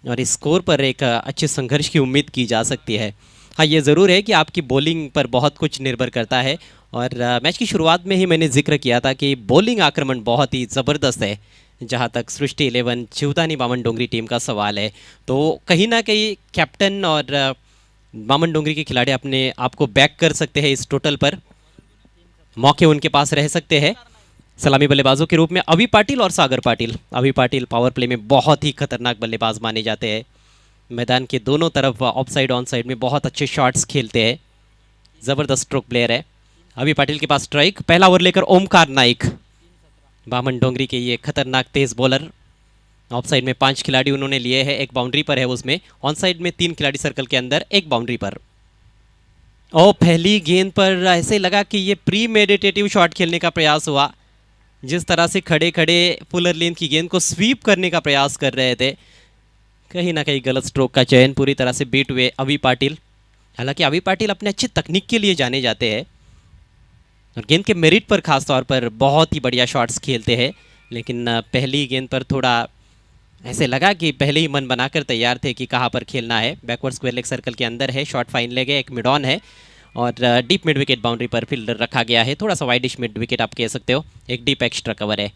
और इस स्कोर पर एक अच्छे संघर्ष की उम्मीद की जा सकती है. हाँ, ये ज़रूर है कि आपकी बॉलिंग पर बहुत कुछ निर्भर करता है. और मैच की शुरुआत में ही मैंने जिक्र किया था कि बॉलिंग आक्रमण बहुत ही ज़बरदस्त है. जहाँ तक सृष्टि 11 जीवदानी बामन डोंगरी टीम का सवाल है तो कहीं ना कहीं कैप्टन और बामन डोंगरी के खिलाड़ी अपने आप को बैक कर सकते हैं. इस टोटल पर मौके उनके पास रह सकते हैं. सलामी बल्लेबाजों के रूप में अभी पाटिल और सागर पाटिल. अभी पाटिल पावर प्ले में बहुत ही खतरनाक बल्लेबाज माने जाते हैं. मैदान के दोनों तरफ ऑफ साइड ऑन साइड में बहुत अच्छे शॉट्स खेलते हैं. ज़बरदस्त स्ट्रोक प्लेयर है. अभी पाटिल के पास स्ट्राइक. पहला ओवर लेकर ओमकार नाइक, बामन डोंगरी के ये खतरनाक तेज़ बॉलर. ऑफ साइड में 5 खिलाड़ी उन्होंने लिए हैं. एक बाउंड्री पर है उसमें. ऑन साइड में 3 खिलाड़ी सर्कल के अंदर, एक बाउंड्री पर. और पहली गेंद पर ऐसे लगा कि ये प्री मेडिटेटिव शॉट खेलने का प्रयास हुआ. जिस तरह से खड़े खड़े फुलर लेन की गेंद को स्वीप करने का प्रयास कर रहे थे, कहीं ना कहीं गलत स्ट्रोक का चयन. पूरी तरह से बीट हुए अभी पाटिल. हालांकि अभी पाटिल अपने अच्छी तकनीक के लिए जाने जाते हैं और गेंद के मेरिट पर खास तौर पर बहुत ही बढ़िया शॉट्स खेलते हैं. लेकिन पहली गेंद पर थोड़ा ऐसे लगा कि पहले ही मन बनाकर तैयार थे कि कहाँ पर खेलना है. बैकवर्ड स्क्वायर लेग सर्कल के अंदर है. शॉट फाइन लेग है, एक मिड ऑन है और डीप मिड विकेट बाउंड्री पर फील्डर रखा गया है. थोड़ा सा वाइडिश मिड विकेट आप कह सकते हो. एक डीप एक्स्ट्रा कवर है.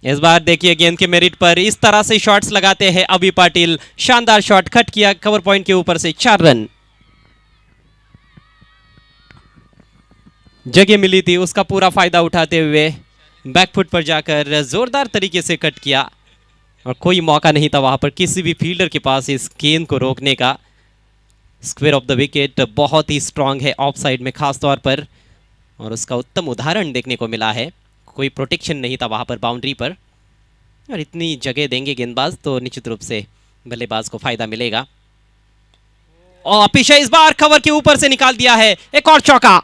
इस बार देखिए गेंद के मेरिट पर इस तरह से शॉट्स लगाते हैं अभी पाटिल. शानदार शॉट कट किया कवर पॉइंट के ऊपर से. 4 रन. जगह मिली थी उसका पूरा फायदा उठाते हुए बैकफुट पर जाकर जोरदार तरीके से कट किया और कोई मौका नहीं था वहां पर किसी भी फील्डर के पास इस गेंद को रोकने का. स्क्वेयर ऑफ द विकेट बहुत ही स्ट्रांग है ऑफ साइड में खास तौर पर और उसका उत्तम उदाहरण देखने को मिला है. कोई प्रोटेक्शन नहीं था वहाँ पर बाउंड्री पर और इतनी जगह देंगे गेंदबाज तो निश्चित रूप से बल्लेबाज को फायदा मिलेगा. और पीछे इस बार कवर के ऊपर से निकाल दिया है. एक और चौका.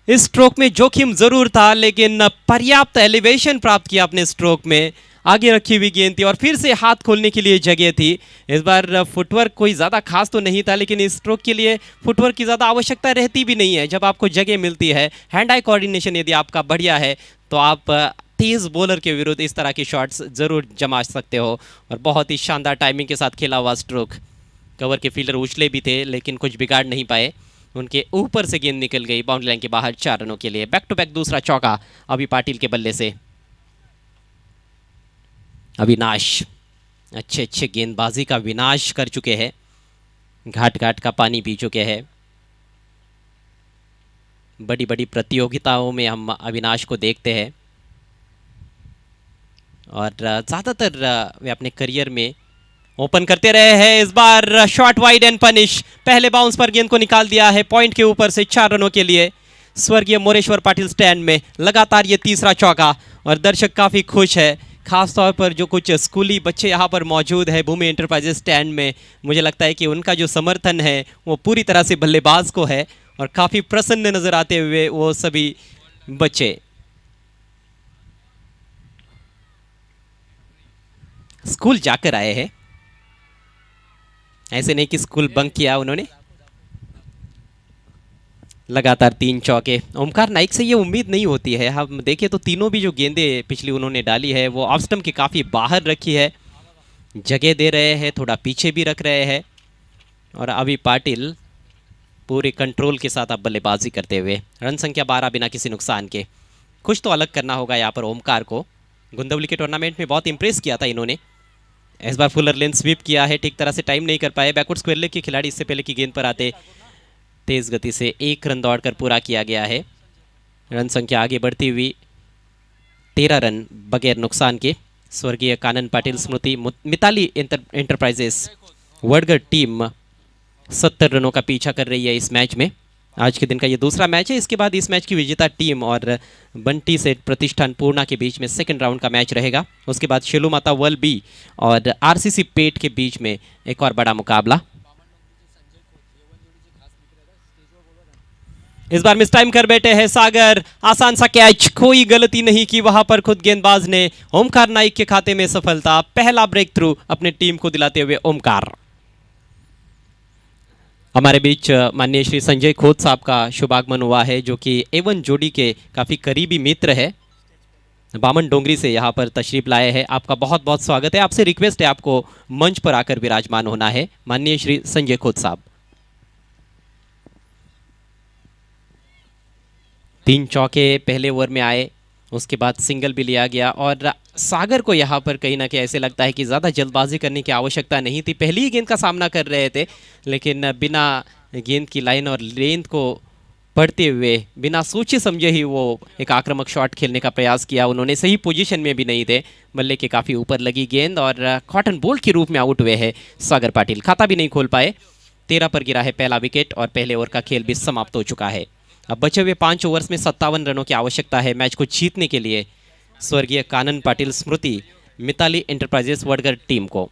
इस स्ट्रोक में जोखिम जरूर था लेकिन पर्याप्त एलिवेशन प्राप्त किया अपने स्ट्रोक में. आगे रखी हुई गेंद थी और फिर से हाथ खोलने के लिए जगह थी. इस बार फुटवर्क कोई ज़्यादा खास तो नहीं था लेकिन इस स्ट्रोक के लिए फुटवर्क की ज़्यादा आवश्यकता रहती भी नहीं है. जब आपको जगह मिलती है, हैंड आई कोऑर्डिनेशन यदि आपका बढ़िया है तो आप तेज़ बॉलर के विरुद्ध इस तरह की शॉट्स ज़रूर जमा सकते हो. और बहुत ही शानदार टाइमिंग के साथ खेला हुआ स्ट्रोक. कवर के फील्डर उछले भी थे लेकिन कुछ बिगाड़ नहीं पाए. उनके ऊपर से गेंद निकल गई बाउंड्री लाइन के बाहर. 4 रनों के लिए. बैक टू बैक दूसरा चौका अभी पाटिल के बल्ले से. अविनाश अच्छे गेंदबाजी का विनाश कर चुके हैं. घाट घाट का पानी पी चुके हैं. बड़ी बड़ी प्रतियोगिताओं में हम अविनाश को देखते हैं और ज़्यादातर वे अपने करियर में ओपन करते रहे हैं. इस बार शॉट वाइड एंड पनिश. पहले बाउंस पर गेंद को निकाल दिया है पॉइंट के ऊपर से. 4 रनों के लिए. स्वर्गीय मोरेश्वर पाटिल स्टैंड में लगातार ये तीसरा चौका और दर्शक काफ़ी खुश है. खास तौर पर जो कुछ स्कूली बच्चे यहाँ पर मौजूद है भूमि एंटरप्राइजेस स्टैंड में, मुझे लगता है कि उनका जो समर्थन है वो पूरी तरह से बल्लेबाज को है और काफ़ी प्रसन्न नज़र आते हुए वो सभी बच्चे. स्कूल जाकर आए हैं, ऐसे नहीं कि स्कूल बंक किया उन्होंने। लगातार 3 चौके। ओमकार नाइक से ये उम्मीद नहीं होती है। हम देखें तो तीनों भी जो गेंदें पिछली उन्होंने डाली है वो ऑफ स्टंप के काफ़ी बाहर रखी है, जगह दे रहे हैं, थोड़ा पीछे भी रख रहे हैं। और अभी पाटिल पूरे कंट्रोल के साथ अब बल्लेबाजी करते हुए, रन संख्या 12 बिना किसी नुकसान के। कुछ तो अलग करना होगा यहाँ पर ओमकार को। गुंदवली के टूर्नामेंट में बहुत इंप्रेस किया था इन्होंने। इस बार फुलर लेन स्वीप किया है, ठीक तरह से टाइम नहीं कर पाए। बैकवर्ड स्क्वायर लेग के खिलाड़ी इससे पहले की गेंद पर आते तेज गति से 1 रन दौड़कर पूरा किया गया है। रन संख्या आगे बढ़ती हुई 13 रन बगैर नुकसान के। स्वर्गीय कानन पाटिल स्मृति मिताली एंटरप्राइजेस वडगढ़ टीम 70 रनों का पीछा कर रही है इस मैच में। आज के दिन का ये दूसरा मैच है। इसके बाद इस मैच की विजेता टीम और बंटी सेठ प्रतिष्ठान पूर्णा के बीच में सेकंड राउंड का मैच रहेगा। उसके बाद शेलू माता वर्ल्ड बी और आरसीसी पेट के बीच में एक और बड़ा मुकाबला। इस बार मिस टाइम कर बैठे हैं सागर। आसान सा कैच, कोई गलती नहीं की वहां पर खुद गेंदबाज ने। ओमकार नाइक के खाते में सफलता, पहला ब्रेक थ्रू अपने टीम को दिलाते हुए ओमकार। हमारे बीच माननीय श्री संजय खोत साहब का शुभागमन हुआ है, जो कि A1 जोड़ी के काफ़ी करीबी मित्र है। बामन डोंगरी से यहाँ पर तशरीफ लाए हैं। आपका बहुत बहुत स्वागत है। आपसे रिक्वेस्ट है आपको मंच पर आकर विराजमान होना है, माननीय श्री संजय खोत साहब। 3 चौके पहले ओवर में आए, उसके बाद सिंगल भी लिया गया। और सागर को यहाँ पर कहीं ना कहीं ऐसे लगता है कि ज़्यादा जल्दबाजी करने की आवश्यकता नहीं थी। पहली ही गेंद का सामना कर रहे थे, लेकिन बिना गेंद की लाइन और लेंथ को पढ़ते हुए बिना सोचे समझे ही वो एक आक्रामक शॉट खेलने का प्रयास किया उन्होंने। सही पोजीशन में भी नहीं थे, बल्ले के काफ़ी ऊपर लगी गेंद और कॉटन बोल्ट के रूप में आउट हुए हैं सागर पाटिल। खाता भी नहीं खोल पाए। 13 पर गिरा है पहला विकेट और पहले ओवर का खेल भी समाप्त हो चुका है। अब बचे हुए 5 ओवर्स में 57 रनों की आवश्यकता है मैच को जीतने के लिए स्वर्गीय कानन पाटिल स्मृति मिताली एंटरप्राइजेस वडगढ़ टीम को।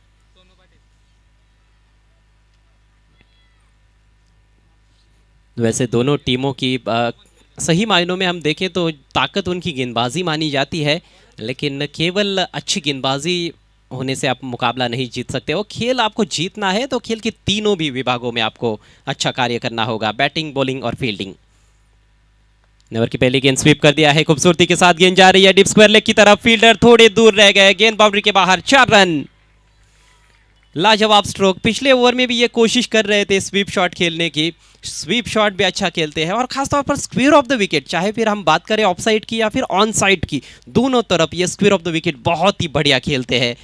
वैसे दोनों टीमों की सही मायनों में हम देखें तो ताकत उनकी गेंदबाजी मानी जाती है, लेकिन केवल अच्छी गेंदबाजी होने से आप मुकाबला नहीं जीत सकते हो। खेल आपको जीतना है तो खेल के तीनों भी विभागों में आपको अच्छा कार्य करना होगा, बैटिंग, बॉलिंग और फील्डिंग। नेवर की पहली गेंद स्वीप कर दिया है, खूबसूरती के साथ गेंद जा रही है डीप स्क्वायर लेग की तरफ। फील्डर थोड़े दूर रह गए, गेंद बाउंड्री के बाहर। 4 रन, लाजवाब स्ट्रोक। पिछले ओवर में भी ये कोशिश कर रहे थे स्वीप शॉट खेलने की, स्वीप शॉट भी अच्छा खेलते हैं और खासतौर पर स्क्वेयर ऑफ द विकेट, चाहे फिर हम बात करें ऑफ साइड की या फिर ऑन साइड की, दोनों तरफ ये स्क्वेयर ऑफ द विकेट बहुत ही बढ़िया खेलते हैं।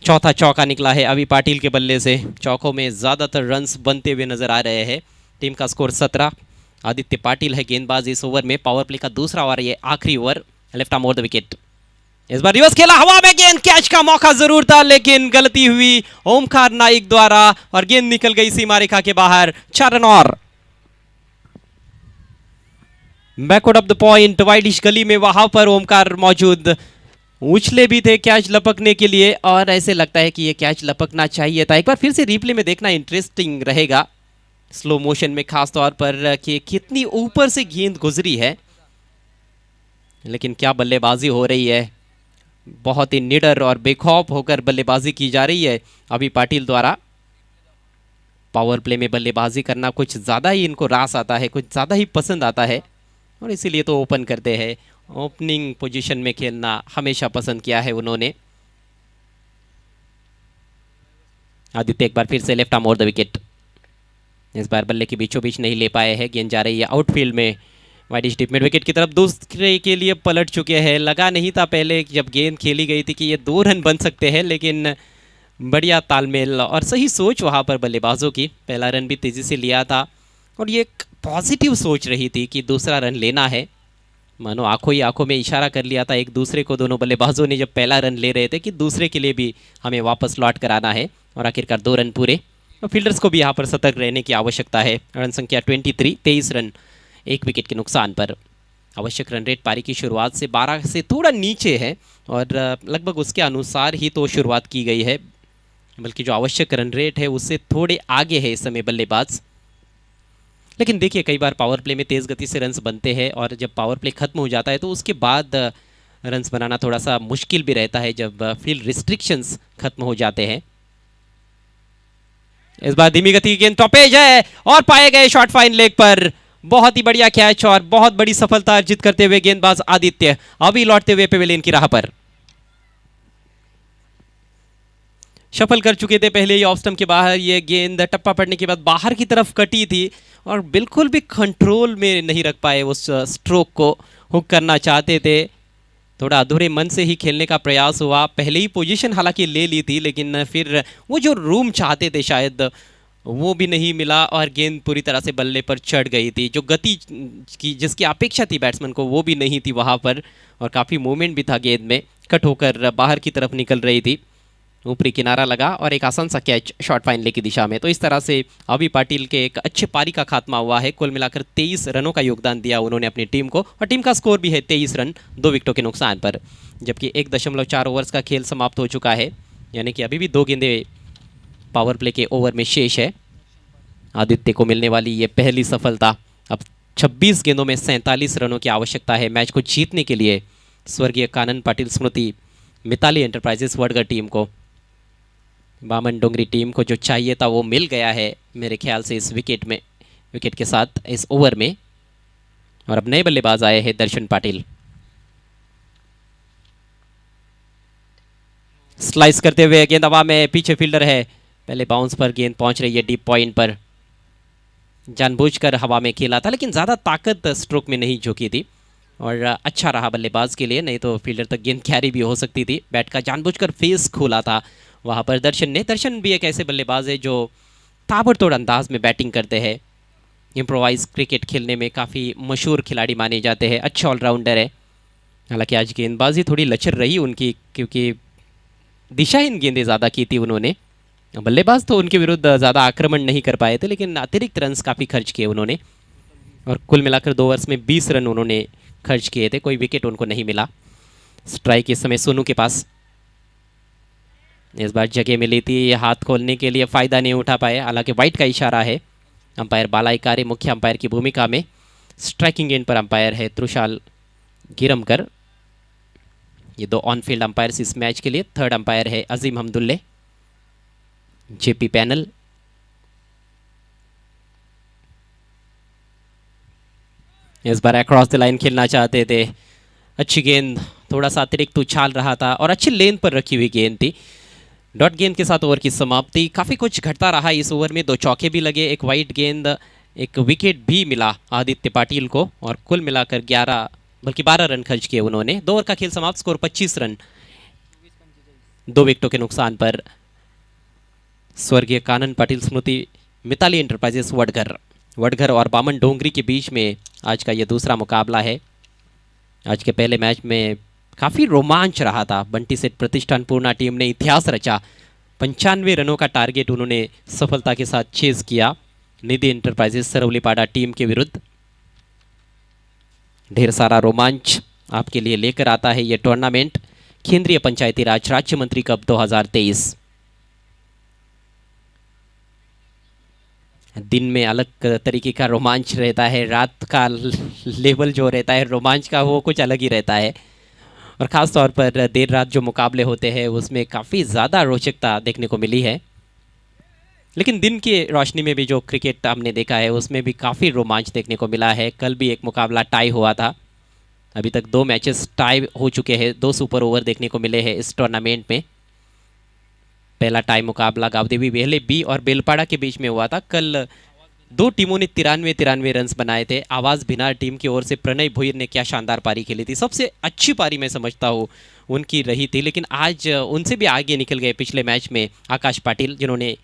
चौथा चौका निकला है अभी पाटिल के बल्ले से। चौकों में ज़्यादातर रन्स बनते हुए नजर आ रहे हैं। टीम का स्कोर 17। आदित्य पाटिल है गेंदबाज इस ओवर में। पावर प्ले का दूसरा ओवर, ये आखिरी over. Left arm over the wicket. इस बार रिवर्स खेला, हवा में गेंद, कैच का मौका जरूर था लेकिन गलती हुई ओमकार नाइक द्वारा और गेंद निकल गई सीमा रेखा के बाहर। 4 रन और। Backward of the point, widish गली में वहां पर ओमकार मौजूद, उछले भी थे कैच लपकने के लिए और ऐसे लगता है कि ये कैच लपकना चाहिए था। एक बार फिर से रिप्ले में देखना इंटरेस्टिंग रहेगा, स्लो मोशन में खास तौर पर कि कितनी ऊपर से गेंद गुजरी है। लेकिन क्या बल्लेबाजी हो रही है, बहुत ही निडर और बेखौफ होकर बल्लेबाजी की जा रही है अभी पाटिल द्वारा। पावर प्ले में बल्लेबाजी करना कुछ ज़्यादा ही इनको रास आता है, कुछ ज़्यादा ही पसंद आता है और इसीलिए तो ओपन करते हैं। ओपनिंग पोजीशन में खेलना हमेशा पसंद किया है उन्होंने। आदित्य एक बार फिर से left arm over the wicket. इस बार बल्ले के बीचों बीच नहीं ले पाए हैं, गेंद जा रही है आउटफील्ड में वाइडिश डिप मिड विकेट की तरफ। दूसरे के लिए पलट चुके हैं। लगा नहीं था पहले जब गेंद खेली गई थी कि ये 2 रन बन सकते हैं, लेकिन बढ़िया तालमेल और सही सोच वहाँ पर बल्लेबाजों की। पहला रन भी तेज़ी से लिया था और ये एक पॉजिटिव सोच रही थी कि दूसरा रन लेना है। मानो आंखों ही आंखों में इशारा कर लिया था एक दूसरे को दोनों बल्लेबाजों ने जब पहला रन ले रहे थे कि दूसरे के लिए भी हमें वापस लौट कर आना है और आखिरकार 2 रन पूरे। और फील्डर्स को भी यहाँ पर सतर्क रहने की आवश्यकता है। रन संख्या 23, 23 रन 1 विकेट के नुकसान पर। आवश्यक रन रेट पारी की शुरुआत से 12 से थोड़ा नीचे है और लगभग उसके अनुसार ही तो शुरुआत की गई है, बल्कि जो आवश्यक रन रेट है उससे थोड़े आगे है इस समय बल्लेबाज। लेकिन देखिए कई बार पावर प्ले में तेज़ गति से रन्स बनते हैं और जब पावर प्ले खत्म हो जाता है तो उसके बाद रन्स बनाना थोड़ा सा मुश्किल भी रहता है जब फील्ड रिस्ट्रिक्शंस खत्म हो जाते हैं। इस बार धीमी गति की गेंद टॉपेज है और पाए गए शॉट फाइन लेग पर। बहुत ही बढ़िया कैच और बहुत बड़ी सफलता अर्जित करते हुए गेंदबाज आदित्य अभी लौटते हुए पेविलियन की राह पर। शफल कर चुके थे पहले ही ऑफ स्टंप के बाहर। ये गेंद टप्पा पड़ने के बाद बाहर की तरफ कटी थी और बिल्कुल भी कंट्रोल में नहीं रख पाए, उस स्ट्रोक को हुक करना चाहते थे, थोड़ा अधूरे मन से ही खेलने का प्रयास हुआ। पहले ही पोजीशन हालांकि ले ली थी लेकिन फिर वो जो रूम चाहते थे शायद वो भी नहीं मिला और गेंद पूरी तरह से बल्ले पर चढ़ गई थी। जो गति की जिसकी अपेक्षा थी बैट्समैन को वो भी नहीं थी वहाँ पर और काफ़ी मूवमेंट भी था गेंद में, कट होकर बाहर की तरफ निकल रही थी। ऊपरी किनारा लगा और एक आसान सा कैच शॉर्ट फाइनल की दिशा में। तो इस तरह से अभी पाटिल के एक अच्छे पारी का खात्मा हुआ है। कुल मिलाकर 23 रनों का योगदान दिया उन्होंने अपनी टीम को और टीम का स्कोर भी है 23 रन 2 विकेटों के नुकसान पर, जबकि 1.4 ओवर्स का खेल समाप्त हो चुका है, यानी कि अभी भी 2 गेंदें पावर प्ले के ओवर में शेष है। आदित्य को मिलने वाली ये पहली सफलता। अब 26 गेंदों में 47 रनों की आवश्यकता है मैच को जीतने के लिए स्वर्गीय कानन पाटिल स्मृति मिताली एंटरप्राइजेस वडगर टीम को। बामन डोंगरी टीम को जो चाहिए था वो मिल गया है मेरे ख्याल से इस विकेट के साथ इस ओवर में। और अब नए बल्लेबाज आए हैं दर्शन पाटिल। स्लाइस करते हुए गेंद हवा में, पीछे फील्डर है, पहले बाउंस पर गेंद पहुंच रही है डीप पॉइंट पर। जानबूझकर हवा में खेला था लेकिन ज़्यादा ताकत स्ट्रोक में नहीं झोंकी थी और अच्छा रहा बल्लेबाज के लिए, नहीं तो फील्डर तक गेंद कैरी भी हो सकती थी। बैट का जानबूझकर फेस खोला था वहाँ पर दर्शन ने। दर्शन भी एक ऐसे बल्लेबाज है जो ताबड़तोड़ अंदाज में बैटिंग करते हैं, इम्प्रोवाइज क्रिकेट खेलने में काफ़ी मशहूर खिलाड़ी माने जाते हैं, अच्छे ऑलराउंडर है। हालांकि आज गेंदबाजी थोड़ी लचर रही उनकी क्योंकि दिशाहीन गेंदें ज़्यादा की थी उन्होंने। बल्लेबाज तो उनके विरुद्ध ज़्यादा आक्रमण नहीं कर पाए थे लेकिन अतिरिक्त रन्स काफ़ी खर्च किए उन्होंने और कुल मिलाकर 2 ओवर्स में 20 रन उन्होंने खर्च किए थे। कोई विकेट उनको नहीं मिला। स्ट्राइक इस समय सोनू के पास। इस बार जगह मिली थी हाथ खोलने के लिए, फ़ायदा नहीं उठा पाए। हालांकि वाइट का इशारा है। अंपायर बालाइकारी मुख्य अंपायर की भूमिका में। स्ट्राइकिंग एंड पर अंपायर है त्रुशाल गिरमकर। ये 2 ऑन फील्ड अंपायर्स इस मैच के लिए। थर्ड अंपायर है अजीम हमदुल्ले जेपी पैनल। इस बार अक्रॉस द लाइन खेलना चाहते थे। अच्छी गेंद, थोड़ा सा अतिरिक्त उछाल रहा था और अच्छी लेंथ पर रखी हुई गेंद थी। डॉट गेंद के साथ ओवर की समाप्ति। काफ़ी कुछ घटता रहा इस ओवर में। 2 चौके भी लगे, एक वाइड गेंद, एक विकेट भी मिला आदित्य पाटिल को और कुल मिलाकर 12 रन खर्च किए उन्होंने। 2 ओवर का खेल समाप्त, स्कोर 25 रन 2 विकेटों के नुकसान पर। स्वर्गीय कानन पाटिल स्मृति मिताली एंटरप्राइजेस वडगर और बामन डोंगरी के बीच में आज का ये दूसरा मुकाबला है। आज के पहले मैच में काफ़ी रोमांच रहा था। बंटी सेठ प्रतिष्ठान पूर्णा टीम ने इतिहास रचा। 95 रनों का टारगेट उन्होंने सफलता के साथ चेज किया निधि एंटरप्राइजेस सरवलीपाड़ा टीम के विरुद्ध। ढेर सारा रोमांच आपके लिए लेकर आता है ये टूर्नामेंट केंद्रीय पंचायती राज राज्य मंत्री कप 2023। दिन में अलग तरीके का रोमांच रहता है, रात का लेवल जो रहता है रोमांच का वो कुछ अलग ही रहता है और ख़ास तौर पर देर रात जो मुकाबले होते हैं उसमें काफ़ी ज़्यादा रोचकता देखने को मिली है। लेकिन दिन की रोशनी में भी जो क्रिकेट हमने देखा है उसमें भी काफ़ी रोमांच देखने को मिला है। कल भी एक मुकाबला टाई हुआ था। अभी तक 2 मैचेस टाई हो चुके हैं। 2 सुपर ओवर देखने को मिले हैं इस टूर्नामेंट में। पहला टाई मुकाबला गावदेवी वेहले बी और बेलपाड़ा के बीच में हुआ था। कल 2 टीमों ने 93 रन्स बनाए थे। आवाज़ भिनार टीम की ओर से प्रणय भुईर ने क्या शानदार पारी खेली थी। सबसे अच्छी पारी मैं समझता हूँ उनकी रही थी। लेकिन आज उनसे भी आगे निकल गए पिछले मैच में आकाश पाटिल जिन्होंने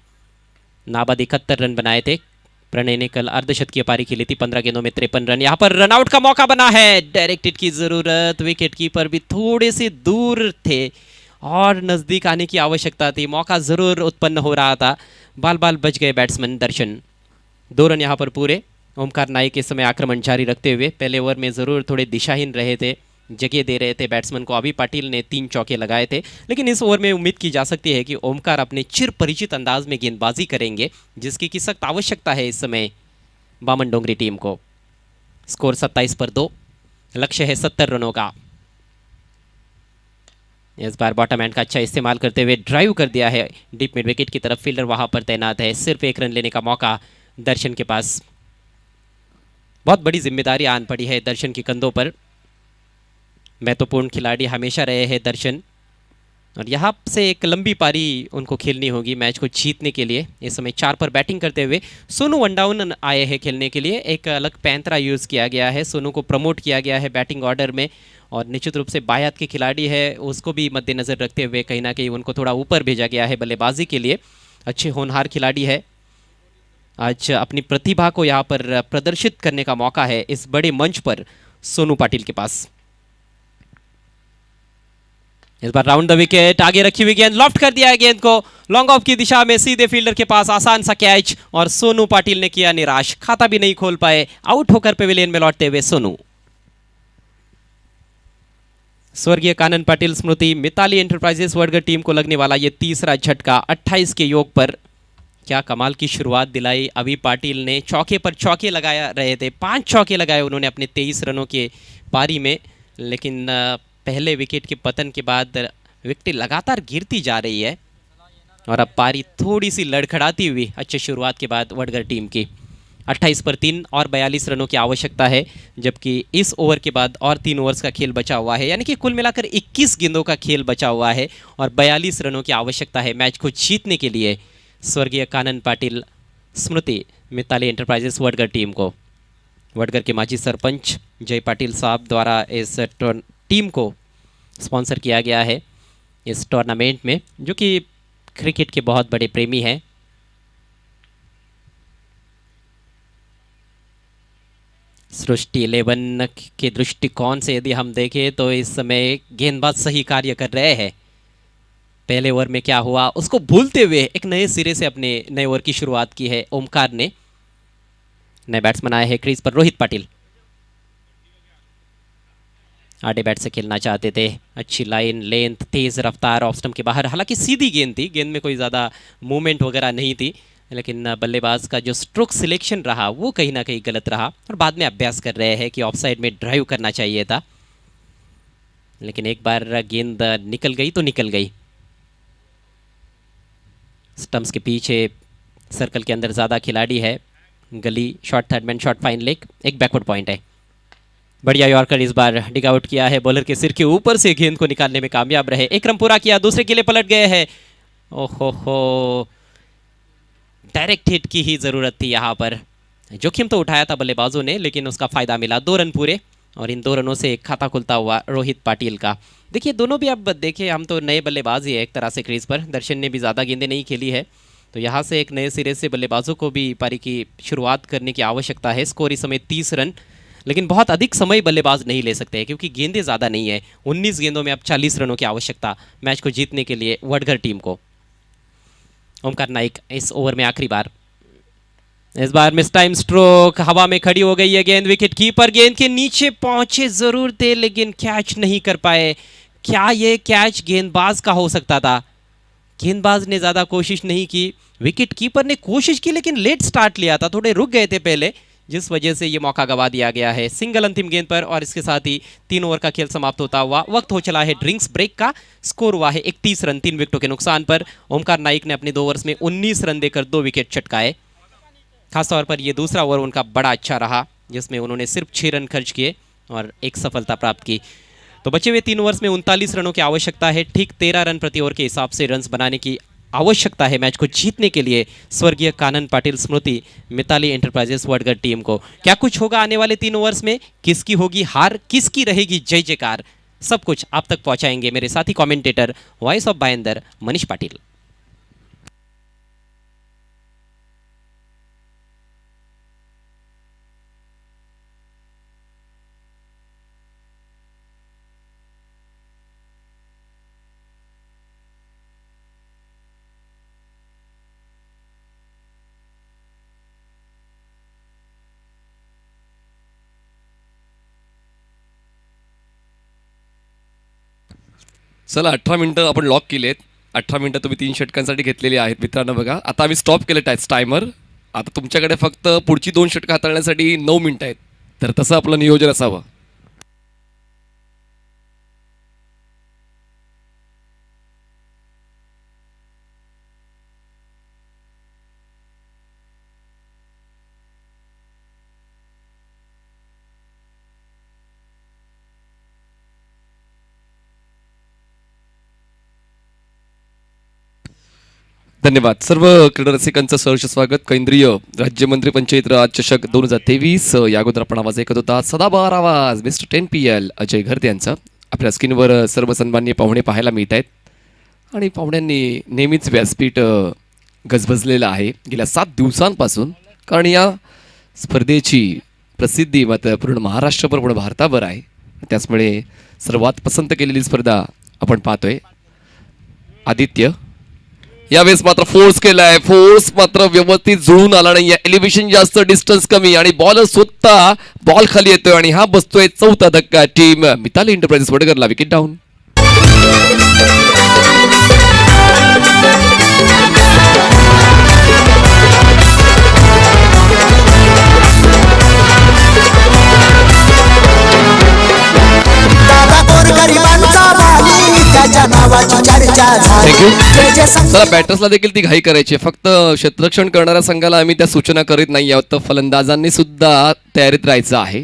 नाबाद 71 रन बनाए थे। प्रणय ने कल अर्धशतकीय पारी खेली थी 15 गेंदों में 53 रन। यहाँ पर रनआउट का मौका बना है। डायरेक्टेड की ज़रूरत, विकेट कीपर भी थोड़े से दूर थे और नज़दीक आने की आवश्यकता थी। मौका ज़रूर उत्पन्न हो रहा था। बाल बच गए बैट्समैन दर्शन। 2 रन यहाँ पर पूरे। ओमकार नाइक इस समय आक्रमण जारी रखते हुए पहले ओवर में ज़रूर थोड़े दिशाहीन रहे थे, जगह दे रहे थे बैट्समैन को। अभी पाटिल ने 3 चौके लगाए थे लेकिन इस ओवर में उम्मीद की जा सकती है कि ओमकार अपने चिर परिचित अंदाज में गेंदबाजी करेंगे जिसकी की सख्त आवश्यकता है इस समय बामन डोंगरी टीम को। स्कोर 27 पर 2। लक्ष्य है 70 रनों का। इस बार बॉटम हैंड का अच्छा इस्तेमाल करते हुए ड्राइव कर दिया है डीप मिड विकेट की तरफ। फील्डर वहां पर तैनात है, सिर्फ एक रन लेने का मौका दर्शन के पास। बहुत बड़ी जिम्मेदारी आन पड़ी है दर्शन के कंधों पर। महत्वपूर्ण खिलाड़ी हमेशा रहे हैं दर्शन, और यहाँ से एक लंबी पारी उनको खेलनी होगी मैच को जीतने के लिए। इस समय 4 पर बैटिंग करते हुए सोनू वन डाउन आए हैं खेलने के लिए। एक अलग पैंतरा यूज़ किया गया है, सोनू को प्रमोट किया गया है बैटिंग ऑर्डर में, और निश्चित रूप से बायात के खिलाड़ी है उसको भी मद्देनज़र रखते हुए कहीं ना कहीं उनको थोड़ा ऊपर भेजा गया है बल्लेबाजी के लिए। अच्छे होनहार खिलाड़ी है, आज अपनी प्रतिभा को यहाँ पर प्रदर्शित करने का मौका है इस बड़े मंच पर सोनू पाटिल के पास। इस बार राउंड द विकेट, आगे रखी हुई गेंद, लॉफ्ट कर दिया है गेंद को लॉन्ग ऑफ की दिशा में सीधे फील्डर के पास, आसान सा कैच, और सोनू पाटिल ने किया निराश, खाता भी नहीं खोल पाए। आउट होकर पेविलियन में लौटते हुए सोनू। स्वर्गीय कानन पाटिल स्मृति मिताली एंटरप्राइजेस वडगढ़ टीम को लगने वाला ये तीसरा झटका 28 के योग पर। क्या कमाल की शुरुआत दिलाई अभी पाटिल ने, चौके पर चौके लगाया रहे थे, 5 चौके लगाए उन्होंने अपने 23 रनों के पारी में, लेकिन पहले विकेट के पतन के बाद विकेट लगातार गिरती जा रही है और अब पारी थोड़ी सी लड़खड़ाती हुई अच्छी शुरुआत के बाद वडगढ़ टीम की। 28 पर 3 और 42 रनों की आवश्यकता है, जबकि इस ओवर के बाद और 3 ओवर्स का खेल बचा हुआ है, यानी कि कुल मिलाकर 21 गेंदों का खेल बचा हुआ है और 42 रनों की आवश्यकता है मैच को जीतने के लिए स्वर्गीय कानन पाटिल स्मृति मिताली एंटरप्राइजेस वडगढ़ टीम को। वडगढ़ के माजी सरपंच जय पाटिल साहब द्वारा इस टीम को स्पॉन्सर किया गया है इस टूर्नामेंट में, जो कि क्रिकेट के बहुत बड़े प्रेमी हैं। सृष्टि 11 के दृष्टिकोण से यदि हम देखें तो इस समय गेंदबाज सही कार्य कर रहे हैं। पहले ओवर में क्या हुआ उसको भूलते हुए एक नए सिरे से अपने नए ओवर की शुरुआत की है ओमकार ने। नए बैट्समैन आए हैं क्रीज पर, रोहित पाटिल आड़े बैट से खेलना चाहते थे। अच्छी लाइन, लेंथ, तेज रफ्तार, ऑफ स्टंप के बाहर, हालांकि सीधी गेंद थी, गेंद में कोई ज़्यादा मूवमेंट वगैरह नहीं थी, लेकिन बल्लेबाज का जो स्ट्रोक सिलेक्शन रहा वो कहीं ना कहीं गलत रहा और बाद में अभ्यास कर रहे हैं कि ऑफ साइड में ड्राइव करना चाहिए था, लेकिन एक बार गेंद निकल गई तो निकल गई। स्टंप्स के पीछे सर्कल के अंदर ज़्यादा खिलाड़ी है, गली short third man, short fine leg, एक बैकवर्ड पॉइंट है। बढ़िया यॉर्कर इस बार डिग आउट किया है, बॉलर के सिर के ऊपर से गेंद को निकालने में कामयाब रहे। एक रन पूरा किया, दूसरे के लिए पलट गए हैं। ओहो हो, डायरेक्ट हिट की ही ज़रूरत थी यहाँ पर। जोखिम तो उठाया था बल्लेबाजों ने, लेकिन उसका फ़ायदा मिला। 2 रन पूरे और इन 2 रनों से एक खाता खुलता हुआ रोहित पाटिल का। देखिए दोनों भी, अब देखिए हम तो नए बल्लेबाज ही है एक तरह से क्रीज पर, दर्शन ने भी ज़्यादा गेंदें नहीं खेली है, तो यहाँ से एक नए सिरे से बल्लेबाजों को भी पारी की शुरुआत करने की आवश्यकता है। स्कोर इस समय 30 रन, लेकिन बहुत अधिक समय बल्लेबाज नहीं ले सकते हैं क्योंकि गेंदें ज़्यादा नहीं है। 19 गेंदों में अब 40 रनों की आवश्यकता मैच को जीतने के लिए वडगढ़ टीम को। ओमकार नाइक इस ओवर में आखिरी बार, इस बार मिस टाइम स्ट्रोक, हवा में खड़ी हो गई है गेंद, विकेट कीपर गेंद के नीचे पहुंचे जरूर थे लेकिन कैच नहीं कर पाए। क्या ये कैच गेंदबाज का हो सकता था? गेंदबाज ने ज़्यादा कोशिश नहीं की, विकेट कीपर ने कोशिश की लेकिन लेट स्टार्ट लिया था, थोड़े रुक गए थे पहले, जिस वजह से ये मौका गवा दिया गया है। सिंगल अंतिम गेंद पर और इसके साथ ही 3 ओवर का खेल समाप्त होता हुआ वक्त हो चला है ड्रिंक्स ब्रेक का। स्कोर हुआ है 31 रन 3 विकेटों के नुकसान पर। ओमकार नाइक ने अपने 2 ओवर्स में 19 रन देकर 2 विकेट चटकाए। खासतौर पर ये दूसरा ओवर उनका बड़ा अच्छा रहा जिसमें उन्होंने सिर्फ 6 रन खर्च किए और एक सफलता प्राप्त की। तो बचे हुए 3 ओवर्स में 39 रनों की आवश्यकता है। ठीक 13 रन प्रति ओवर के हिसाब से रन्स बनाने की आवश्यकता है मैच को जीतने के लिए स्वर्गीय कानन पाटिल स्मृति मिताली एंटरप्राइजेस वडगढ़ टीम को। क्या कुछ होगा आने वाले 3 ओवर्स में? किसकी होगी हार, किसकी रहेगी जय जयकार, सब कुछ आप तक पहुंचाएंगे मेरे साथी commentator voice of Bhayander Manish Patil. चला 18 मिनटं आपण लॉक केलेत. 18 मिनटं तुम्ही 3 षटकांसाठी घेतलेली आहेत मित्रांनो. बघा आता आम्ही स्टॉप केलं टायमर. आता तुमच्याकडे फक्त पुढची 2 षटकं हाताळण्यासाठी 9 मिनटं आहेत, तर तसं आपलं नियोजन असावं. धन्यवाद. सर्व क्रीडा रसिकांचं सहर्ष स्वागत. केंद्रीय राज्यमंत्री पंचायत राज चषक 2023 या अगोदर आपण आवाज ऐकत होता सदाबहार आवाज मिस्टर 10PL अजय घरते यांचा. आपल्या स्क्रीनवर सर्व सन्माननीय पाहुणे पाहायला मिळत आहेत आणि पाहुण्यांनी नेहमीच व्यासपीठ गजबजलेलं आहे गेल्या 7 दिवसांपासून. कारण या स्पर्धेची प्रसिद्धी मात्र पूर्ण महाराष्ट्रभर पूर्ण भारताभर आहे. त्याचमुळे सर्वात पसंत केलेली स्पर्धा आपण पाहतोय. आदित्य यावेळेस मात्र फोर्स केलाय, फोर्स मात्र व्यवस्थित जुळून आला नाही. एलिव्हेशन जास्त, डिस्टन्स कमी आणि बॉलर स्वतः बॉल खाली येतोय आणि हा बसतोय चौथा धक्का. टीम मिताली एंटरप्राइजेस वडगरला विकेट डाऊन. दादा गोरगरिबांचा वाली त्याच्या नावाची चर्चा थँक्यू. झाली. चला बॅटर्सला देखील ती घाई करायची. फक्त क्षेत्ररक्षण करणाऱ्या संघाला आम्ही त्या सूचना करीत नाही आहोत, तर फलंदाजांनी सुद्धा तयारीत राहायचं आहे.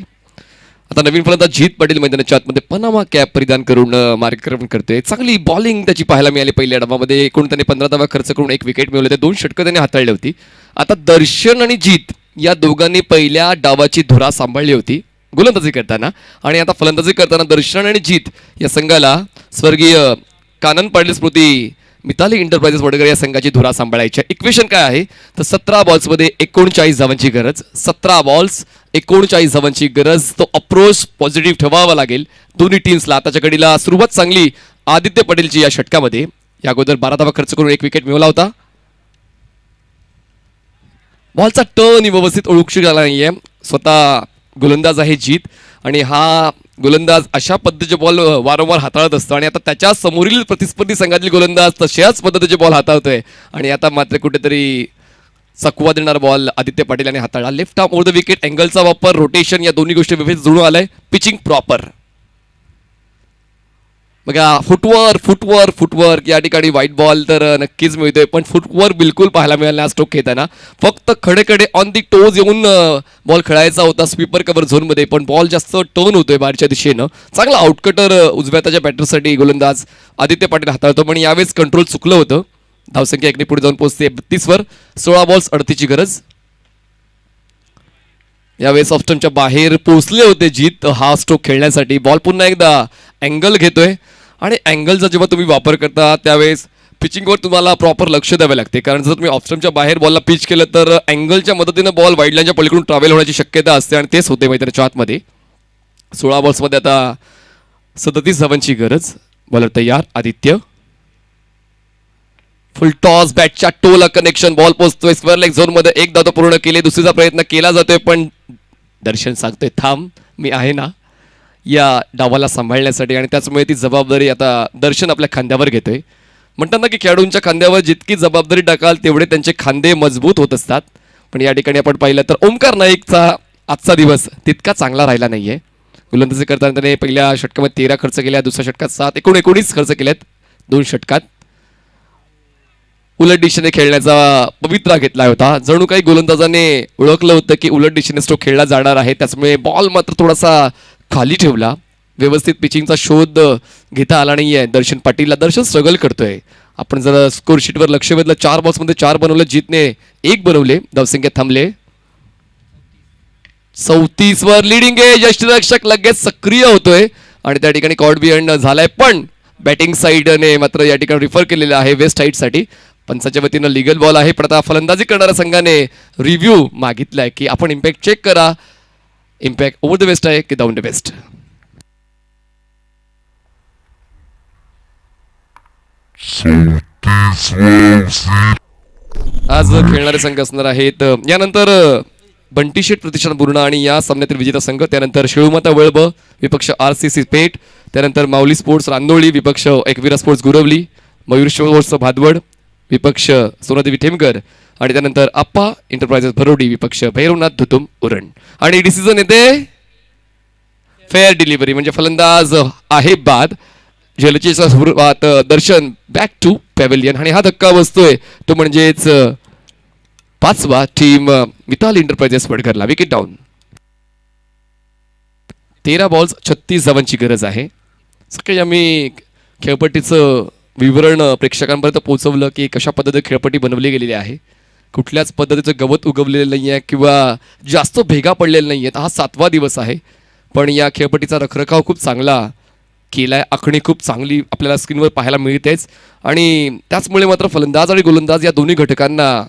आता नवीन फलंदाज जीत पाटील मैदानाच्या आतमध्ये पनामा कॅप परिधान करून मार्गक्रमण करतोय. चांगली बॉलिंग त्याची पाहायला मिळाली. पहिल्या डावामध्ये एकूण त्याने 15 धावा खर्च करून 1 विकेट मिळवले होते. 2 षटकं त्याने हाताळली होती. आता दर्शन आणि जीत या दोघांनी पहिल्या डावाची धुरा सांभाळली होती गोलंदाजी करताना, आणि आता फलंदाजी करताना दर्शन आणि जीत या संघाला स्वर्गीय कानन पाटील स्मृती मिताली एंटरप्राइजेस वडगर या संघाची धुरा सांभाळायची. इक्वेशन काय आहे तर 17 बॉल्समध्ये 39 धावांची गरज. 17 बॉल्स 39 धावांची गरज. तो अप्रोच पॉझिटिव्ह ठेवावा लागेल दोन्ही टीम्सला. आताच्या घडीला सुरुवात चांगली आदित्य पटेलची या षटकामध्ये. या अगोदर 12 धावा खर्च करून 1 विकेट मिळवला होता. बॉलचा टर्न व्यवस्थित ओळखू झाला नाहीये. स्वतः गोलंदाज आहे जीत आणि हा गोलंदाज अशा पद्धतीचे बॉल वारंवार हाताळत असतो आणि आता त्याच्या समोरील प्रतिस्पर्धी संघातील गोलंदाज तशाच पद्धतीचे बॉल हाताळतोय आणि आता मात्र कुठेतरी चकवा देणारा बॉल आदित्य पाटील यांनी हाताळला. Left arm over the wicket, अँगलचा वापर, रोटेशन या दोन्ही गोष्टी व्यवस्थित जुळून आलाय. Pitching proper. बघा फुटवर्क या ठिकाणी व्हाईट बॉल तर नक्कीच मिळतोय, पण फुटवर्क बिलकुल पाहायला मिळाला नाही स्ट्रोक खेळताना. फक्त खडे ऑन दी टोज येऊन बॉल खेळायचा होता स्वीपर कव्हर झोनमध्ये, पण बॉल जास्त टर्न होतोय बाहेरच्या दिशेनं. चांगला आउटकटर उजव्या त्याच्या बॅटरसाठी गोलंदाज आदित्य पाटील हाताळतो, पण यावेळेस कंट्रोल चुकलं होतं. धावसंख्या 1 ने पुढे जाऊन पोहोचते 32 वर. 16 बॉल्स 38ची गरज. यावेळेस ऑफ स्टंपच्या बाहेर पोहोचले होते जीत हा स्ट्रोक खेळण्यासाठी. बॉल पुन्हा एकदा अँगल घेतोय आणि अँगलचा जेव्हा तुम्ही वापर करता त्यावेळेस पिचिंगवर तुम्हाला प्रॉपर लक्ष द्यावे लागते, कारण जर तुम्ही ऑफ स्टंपच्या बाहेर बॉलला पिच केलं तर अँगलच्या मदतीनं बॉल वाईड लाईनच्या पलीकडून ट्रॅव्हल होण्याची शक्यता असते आणि तेच होते मैदानाच्या आतमध्ये. 16 बॉल्समध्ये आता 37 धावांची गरज. बॉलर तयार आदित्य. फुल टॉस, बॅटच्या टोला कनेक्शन, बॉल पोहोचतोय स्क्वेअर लेग झोनमध्ये. एक धाव पूर्ण केले, दुसरीचा प्रयत्न केला जातोय, पण दर्शन सांगतोय थांब मी आहे ना या डावाला सांभाळण्यासाठी, आणि त्याचमुळे ती जबाबदारी आता दर्शन आपल्या खांद्यावर घेतोय. म्हणतात ना की खेळाडूंच्या खांद्यावर जितकी जबाबदारी टाकाल तेवढे त्यांचे खांदे मजबूत होत असतात. पण या ठिकाणी आपण पाहिलं तर ओमकार नाईकचा आजचा दिवस तितका चांगला राहिला नाहीये. गोलंदाजी करताना त्याने पहिल्या षटकामध्ये 13 खर्च केल्या, दुसऱ्या षटकात 7, एकूण 19 खर्च केल्यात 2 षटकात. उलट दिशेने खेळण्याचा पवित्रा घेतला होता. जणू काही गोलंदाजाने ओळखलं होतं की उलट दिशेने स्ट्रोक खेळला जाणार आहे, त्याचमुळे बॉल मात्र थोडासा खाली ठेवला. व्यवस्थित पिचिंगचा शोध घेता आला नाहीये दर्शन पाटीलला. दर्शन स्ट्रगल करतोय. आपण जर स्कोर शीटवर लक्ष वेधलं 4 बॉल्समध्ये 4 बनवले, जीतने 1 बनवले. धावसंख्या थांबले 34 वर. लिडिंग एज यष्टीरक्षक लगेच सक्रिय होतोय आणि त्या ठिकाणी कॉट बिहाइंड झालाय, पण बॅटिंग साईडने मात्र या ठिकाणी रिफर केलेलं आहे वेस्ट साईडसाठी. पंचाच्या वतीनं लिगल बॉल आहे, पण आता फलंदाजी करणाऱ्या संघाने रिव्ह्यू मागितलाय की आपण इम्पॅक्ट चेक करा. इम्पॅक्ट ओव्हर द वेस्ट आहे की डाऊन द वेस्ट. आज खेळणारे संघ असणार आहेत यानंतर बंटी शेठ प्रतिष्ठान पूर्ण आणि या सामन्यातील विजेता संघ, त्यानंतर शिळूमाता वळब विपक्ष RCC पेठ, त्यानंतर माऊली स्पोर्ट्स रांदोळी विपक्ष एकविरा स्पोर्ट्स गुरवली, मयूर स्पोर्ट्स भादवड विपक्ष सोनादेवी ठेमकर, आणि त्यानंतर आप्पा एंटरप्राइजेस भरोडी विपक्ष भैरवनाथ धुतुम उरण. आणि डिसिजन येते फेअर डिलिव्हरी, म्हणजे फलंदाज आहे बाद. जलचेचा सुरुवात दर्शन बॅक टू पॅव्हिलियन आणि हा धक्का बसतोय तो म्हणजेच 5वा टीम मिताली एंटरप्राइजेस वडगरला विकेट डाऊन. 13 बॉल्स 36 धावांची गरज आहे. सकाळी आम्ही खेळपट्टीचं विवरण प्रेक्षकांपर्यंत पोहोचवलं की कशा पद्धतीने खेळपट्टी बनवली गेलेली आहे. कुठल्याच पद्धतीचं गवत उगवलेलं नाही आहे किंवा जास्त भेगा पडलेल्या नाही आहेत. हा 7वा दिवस आहे, पण या खेळपट्टीचा रखरखाव खूप चांगला केला आहे. आखणी खूप चांगली आपल्याला स्क्रीनवर पाहायला मिळतेच आणि त्याचमुळे मात्र फलंदाज आणि गोलंदाज या दोन्ही घटकांना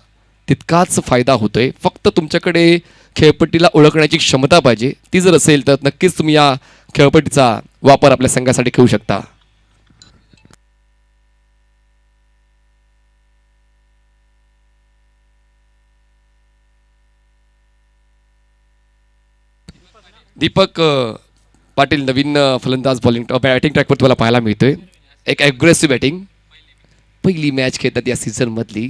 तितकाच फायदा होतोय. फक्त तुमच्याकडे खेळपट्टीला ओळखण्याची क्षमता पाहिजे. ती जर असेल तर नक्कीच तुम्ही या खेळपट्टीचा वापर आपल्या संघासाठी करू शकता. दीपक पाटील नवीन फलंदाज बॉलिंग बॅटिंग ट्रॅकवर तुम्हाला पाहायला मिळतोय. एक ॲग्रेसिव्ह बॅटिंग, पहिली मॅच खेळतात या सीझनमधली.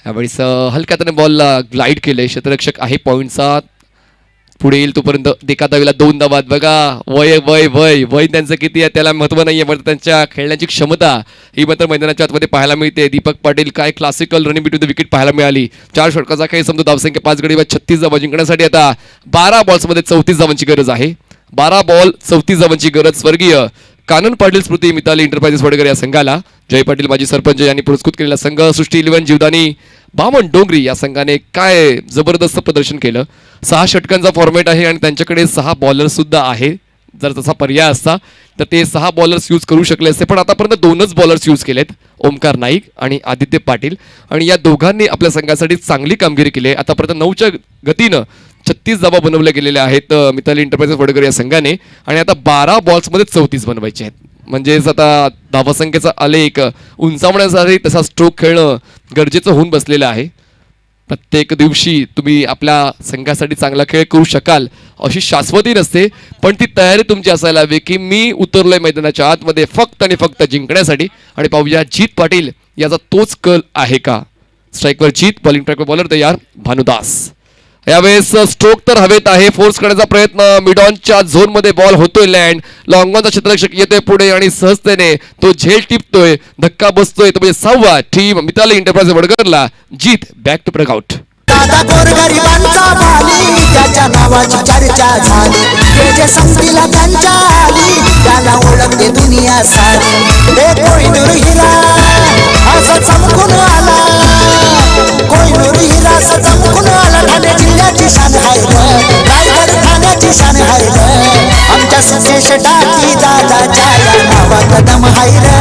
यावेळेस हलक्या त्याने बॉलला ग्लाईड केलंय. क्षेत्ररक्षक आहे पॉईंटचा, पुढे येईल तोपर्यंत देखादावीला 2 धावात. बघा वय वय वय वय त्यांचं किती आहे त्याला महत्त्व नाही आहे, मात्र त्यांच्या खेळण्याची क्षमता ही मात्र मैदानाच्या आतमध्ये पाहायला मिळते. दीपक पाटील काय classical running between the wicket पाहायला मिळाली. 4 षटकाचा खेळ समजा, धावसंख्या 5 गडी 36 धावा जिंकण्यासाठी आता 12 बॉल्समध्ये 34 धावांची गरज आहे. 12 बॉल 34 धावांची गरज स्वर्गीय कानन पाटील स्मृती मिताली एंटरप्राइजेस वडगर या संघाला. जय पाटील माजी सरपंच यांनी पुरस्कृत केलेला संघ सृष्टी 11 जीवदानी बामण डोंगरी या संघाने काय जबरदस्त प्रदर्शन केलं. 6 षटकांचा फॉर्मॅट आहे आणि त्यांच्याकडे 6 बॉलर्स सुद्धा आहे. जर तसा पर्याय असता तर ते 6 बॉलर्स यूज करू शकले असते, पण आतापर्यंत 2च बॉलर्स यूज केलेत, ओमकार नाईक आणि आदित्य पाटील, आणि या दोघांनी आपल्या संघासाठी चांगली कामगिरी केली आहे. आतापर्यंत 9च्या गतीनं 36 धावा बनवल्या गेलेल्या आहेत मिताली एंटरप्राइजेस वडगर या संघाने, आणि आता 12 बॉल्समध्ये 34 बनवायचे आहेत. म्हणजेच आता धावसंख्येचा आलेख उंचावण्यासाठी तसा स्ट्रोक खेळणं गरजेचं होऊन बसलेलं आहे. प्रत्येक दिवशी तुम्ही आपल्या संघासाठी चांगला खेळ करू शकाल अशी शाश्वती नसते, पण ती तयारी तुमची असायला हवी की मी उतरलोय मैदानाच्या आतमध्ये फक्त आणि फक्त जिंकण्यासाठी. आणि पाहूया जीत पाटील याचा तोच कल आहे का. स्ट्राईकवर जीत, बॉलिंग ट्रॅकवर बॉलर तयार भानुदास. यावेळेस स्ट्रोक तर हवेत आहे, फोर्स करण्याचा प्रयत्न, मिडॉनच्या झोनमध्ये बॉल होतोय लँड, लॉंगॉनचा क्षेत्ररक्षक येतोय पुढे आणि सहजतेने तो झेल टिपतोय, धक्का बसतोय. तो म्हणजे 6वा टीम मिताली एंटरप्राइज वडगरला जीत बॅक टू ब्रेकआउट. दादा गोरगरिबांचा वाली, त्याच्या नावाची चर्चा झाली. ते जे संपीला त्यांच्या आली, त्याला ओळखते दुनिया सारी. हे कोहिनूर हिरा असा चमकून आला, कोहिनूर हिरा असा चमकून आला. ठाणे जिल्ह्याची शान आहे रे, रायगड ठाण्याची शान आहे रे. आमच्या सुकेश टाकी दादाच्या या नावात दम आहे रे.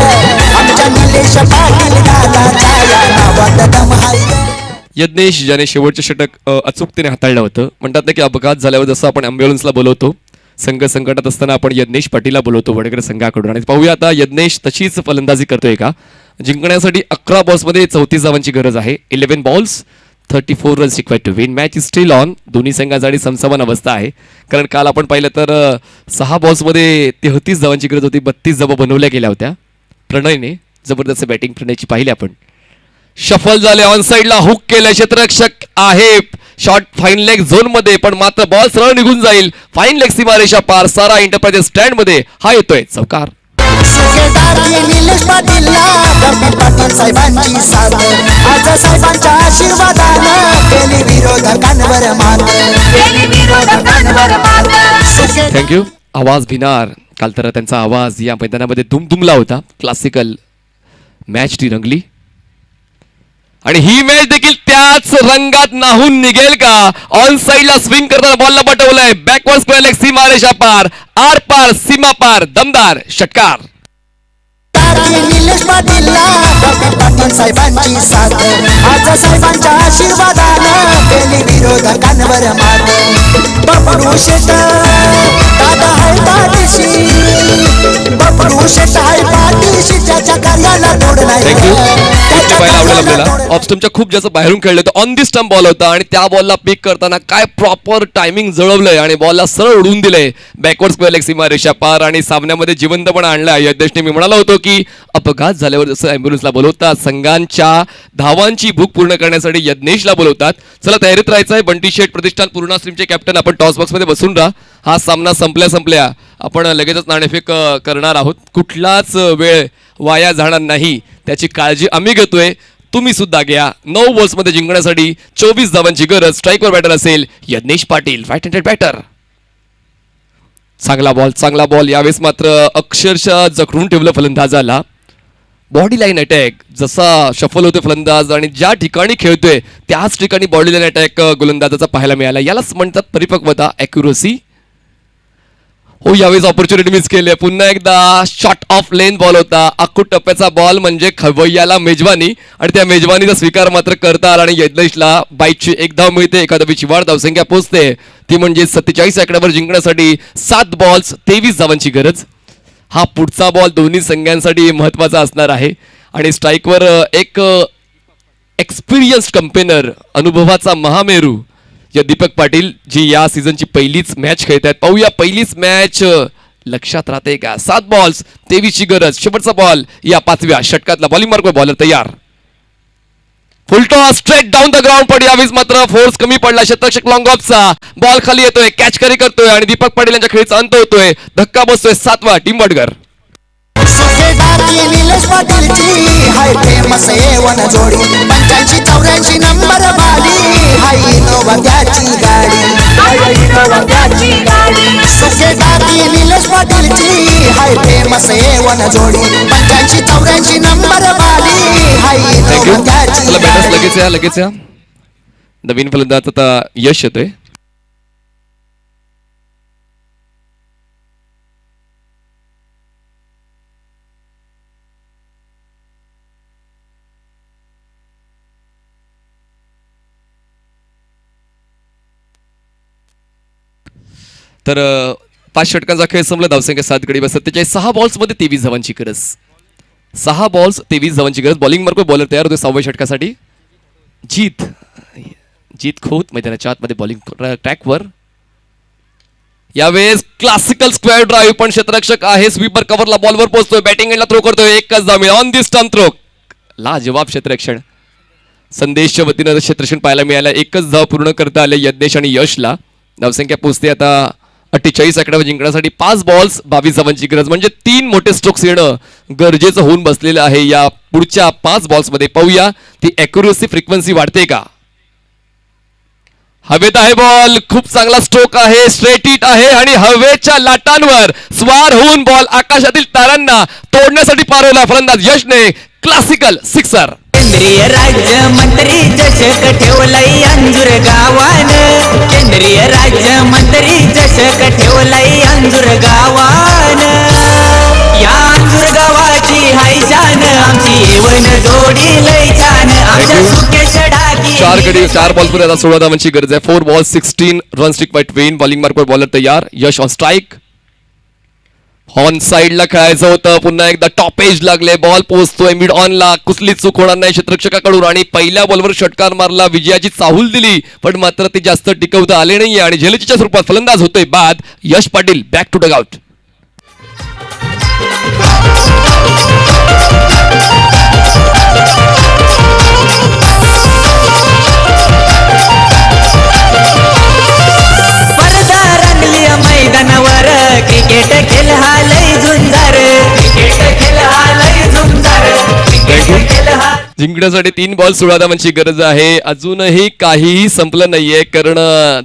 आमच्या निलेश पाटील दादाच्या या नावात दम आहे रे. यज्ञेश ज्याने शेवटचे षटक अचूकतेने हाताळलं होतं. म्हणतात ना की अपघात झाल्यावर जसं आपण ॲम्ब्युलन्सला बोलवतो, संघ संकटात असताना आपण यज्ञेश पाटीलला बोलवतो वडगर संघाकडून. आणि पाहूया आता यज्ञेश तशीच फलंदाजी करतोय का. जिंकण्यासाठी 11 बॉल्समध्ये 34 धावांची गरज आहे. 11 balls 34 runs required to win. Match is still on. दोन्ही संघांसाठी समसमान अवस्था आहे, कारण काल आपण पाहिलं तर 6 बॉल्समध्ये 33 धावांची गरज होती, 32 धावा बनवल्या गेल्या होत्या. प्रणयने जबरदस्त बॅटिंग प्रणयची पाहिली आपण. शफल झाले, ऑन साईडला हुक केलं, क्षेत्ररक्षक आहे शॉर्ट फाईन लेग झोन मध्ये, पण मात्र बॉल सरळ निघून जाईल. फाईन लेग सीमारेषा पार. सारा एंटरप्राइजेस स्टँड मध्ये हा येतोय चौकार. सुकेदारी निलेश पाटीलला गंभीर पाटील साहेबांची साथ, आज साहेबांच्या आशीर्वादानं केली विरोधकांवर मात, केली विरोधकांवर मात. थँक्यू. आवाज भिनार, काल तर त्यांचा आवाज या मैदानामध्ये दुमदुमला होता. क्लासिकल मॅच ती रंगली आणि ही मॅच देखील त्याच रंगात नाहून निघेल का. ऑन साईडला स्विंग करताना बॉलला पटवलंय, बॅकवर्ड स्क्वेअर लेग सीमारेषा पार, आर पार सीमा पार, दमदार षटकार. निलेश पाटीलला गंभीर पाटील साहेबांची साथ, आज साहेबांच्या आशीर्वादानं केली विरोधकांवर मात. बबडू शेट दादा हाय पाठीशी, बबडू शेट हाय पाठीशी, त्याच्या कार्याला तोड नाही. ऑफस्टमच्या खूप जास्त बाहेरून खेळले होते. ऑन दी स्टंप बॉल होता आणि त्या बॉलला पिक करताना काय प्रॉपर टायमिंग जुळवलंय आणि बॉलला सरळ उडून दिलंय बॅकवर्ड स्क्वेअर लेग सीमारेषा पार आणि सामन्यामध्ये जिवंतपणा आणलाय. यज्ञेशने मी म्हणालो होतो की अपघात झाल्यावर जसं ॲम्ब्युलन्सला बोलवतात, संघांच्या धावांची भूक पूर्ण करण्यासाठी यज्ञेशला बोलवतात. चला तयारीत राहायचं आहे. बंटी शेठ प्रतिष्ठान पूर्णा स्ट्रीमचे कॅप्टन, आपण टॉस बॉक्समध्ये बसून राहा. हा सामना संपल्या आपण लगेचच नाणेफेक करणार आहोत. कुठलाच वेळ वाया जाणार नाही त्याची काळजी आम्ही घेतोय, तुम्ही सुद्धा घ्या. 9 बॉल्समध्ये जिंकण्यासाठी 24 धावांची गरज. स्ट्राईकवर बॅटर असेल Yagnesh Patil, right handed batter. चांगला बॉल यावेळेस मात्र अक्षरशः जखडून ठेवलं फलंदाजाला. बॉडी लाईन अटॅक जसा शफल होतोय फलंदाज आणि ज्या ठिकाणी खेळतोय त्याच ठिकाणी बॉडी लाईन अटॅक गोलंदाजाचा पाहायला मिळाला. यालाच म्हणतात परिपक्वता, ॲक्युरसी. हो, यावेळेस ऑपॉर्च्युनिटी मिस केली. पुन्हा एकदा शॉर्ट ऑफ लेन बॉल होता. अख्खू टप्प्याचा बॉल म्हणजे खवय्याला मेजवानी आणि त्या मेजवानीचा स्वीकार मात्र करता आला आणि यज्ञेशला बाईटची एक धाव मिळते. एका धावीची वाढ, धावसंख्या पोहोचते ती म्हणजे 47 आकड्यावर जिंकण्यासाठी 7 बॉल्स 23 धावांची गरज. हा पुढचा बॉल दोन्ही संघांसाठी महत्त्वाचा असणार आहे आणि स्ट्राईकवर एक एक्सपिरियन्स्ड कंपेनर, अनुभवाचा महामेरू या दीपक पाटील जी या सीझनची पहिलीच मॅच खेळत आहेत. पाहूया पहिलीच मॅच लक्षात राहते का. 7 बॉल्स 23ची गरज. शेवटचा बॉल या 5व्या षटकातला. बॉलिंग मार्क बॉलर तयार. Full toss straight down the ground. पण यावेळेस मात्र फोर्स कमी पडला. शतरक्षक लॉंग ऑफचा बॉल खाली येतोय, कॅच कॅरी करतोय आणि दीपक पाटील यांच्या खेळीचा अंत होतोय. धक्का बसतोय. 7वा टीम वडगर. सुकेदारी निलेश पाटीलची हाय फेमस एवन जोडी. 85-84 नंबर वाली हाय इनोवा त्याची गाडी. सुकेदारी निलेश पाटीलची हाय फेमस एवन जोडी. 85-84 नंबर वाली हाय इनोवा त्याची चला बॅटर्स गाडी. लगेच या. नवीन फलंदाज आता यश येतोय. तर 5 षटकांचा खेळ संपला. धावसंख्या 7 गडी. 47 6 बॉल्समध्ये 23 धावांची गरज. 6 बॉल्स 23 धावांची गरज. बॉलिंग मार्क बॉलर तयार होते 6व्या षटकासाठी. जीत खोत मैदानाच्या आतमध्ये बॉलिंग ट्रॅकवर. यावेळेस क्लासिकल स्क्वेअर ड्राईव्ह पण क्षेत्ररक्षक आहे. स्वीपर कव्हरला बॉलवर पोहोचतोय. बॅटिंग एंडला थ्रो करतोय. एकच धाव ऑन दी स्टंप थ्रो. लाजवाब क्षेत्ररक्षण. संदेशच्या वतीनं क्षेत्ररक्षण पाहायला मिळालं. एकच धाव पूर्ण करता आले यज्ञेश आणि यशला. धावसंख्या पोहोचते आता 48 आकड्यावर जिंकण्यासाठी 5 बॉल्स 22 धावांची गरज. म्हणजे 3 मोठे स्ट्रोक्स येणं गरजेचं होऊन बसलेलं आहे या पुढच्या 5 बॉल्समध्ये. पाहूया ती ॲक्युरसी फ्रिक्वेन्सी वाढते का. हवेत आहे बॉल. खूप चांगला स्ट्रोक आहे. स्ट्रेट हिट आहे आणि हवेच्या लाटांवर स्वार होऊन बॉल आकाशातील तारांना तोडण्यासाठी पारवला फलंदाज यशने. Classical sixer. केंद्रीय राज्यमंत्री चषक ठेवलाई अंजूर गावान. केंद्रीय राज्यमंत्री चषक ठेवलाई अंजूर गावान. या अंजूर गावाची हाय शान. आमची येवन जोडी लय छान. आमच्या सुकेच्या ढाकी 4 गडी 4 बॉल पुढे आता 16 धावांची गरज आहे. 4 बॉल्स 16 रन स्ट्रिक बाय ट्वेन. बॉलिंग मार्कवर बॉलर तयार. Yash on strike. ऑन साइडला खेळायचं होतं. पुन्हा एकदा टॉप एज लागले. बॉल पोहोचतोय मिड ऑनला. कुठली चूक होणार नाही क्षेत्ररक्षकाकडून आणि पहिल्या बॉलवर षटकार मारला. विजयाची चाहूल दिली पण मात्र ते जास्त टिकवता आले नाहीये आणि झेलचीच्या स्वरूपात फलंदाज होतोय बाद. यश पाटील बॅक टू डगआउट. मैदानावर क्रिकेट खेळ हा लय झुंजार. क्रिकेट खेळ हा लय झुंजार. क्रिकेट खेळ हा. जिंकण्यासाठी 3 बॉल 16 धावांची गरज आहे. अजूनही काहीही संपलं नाहीये कारण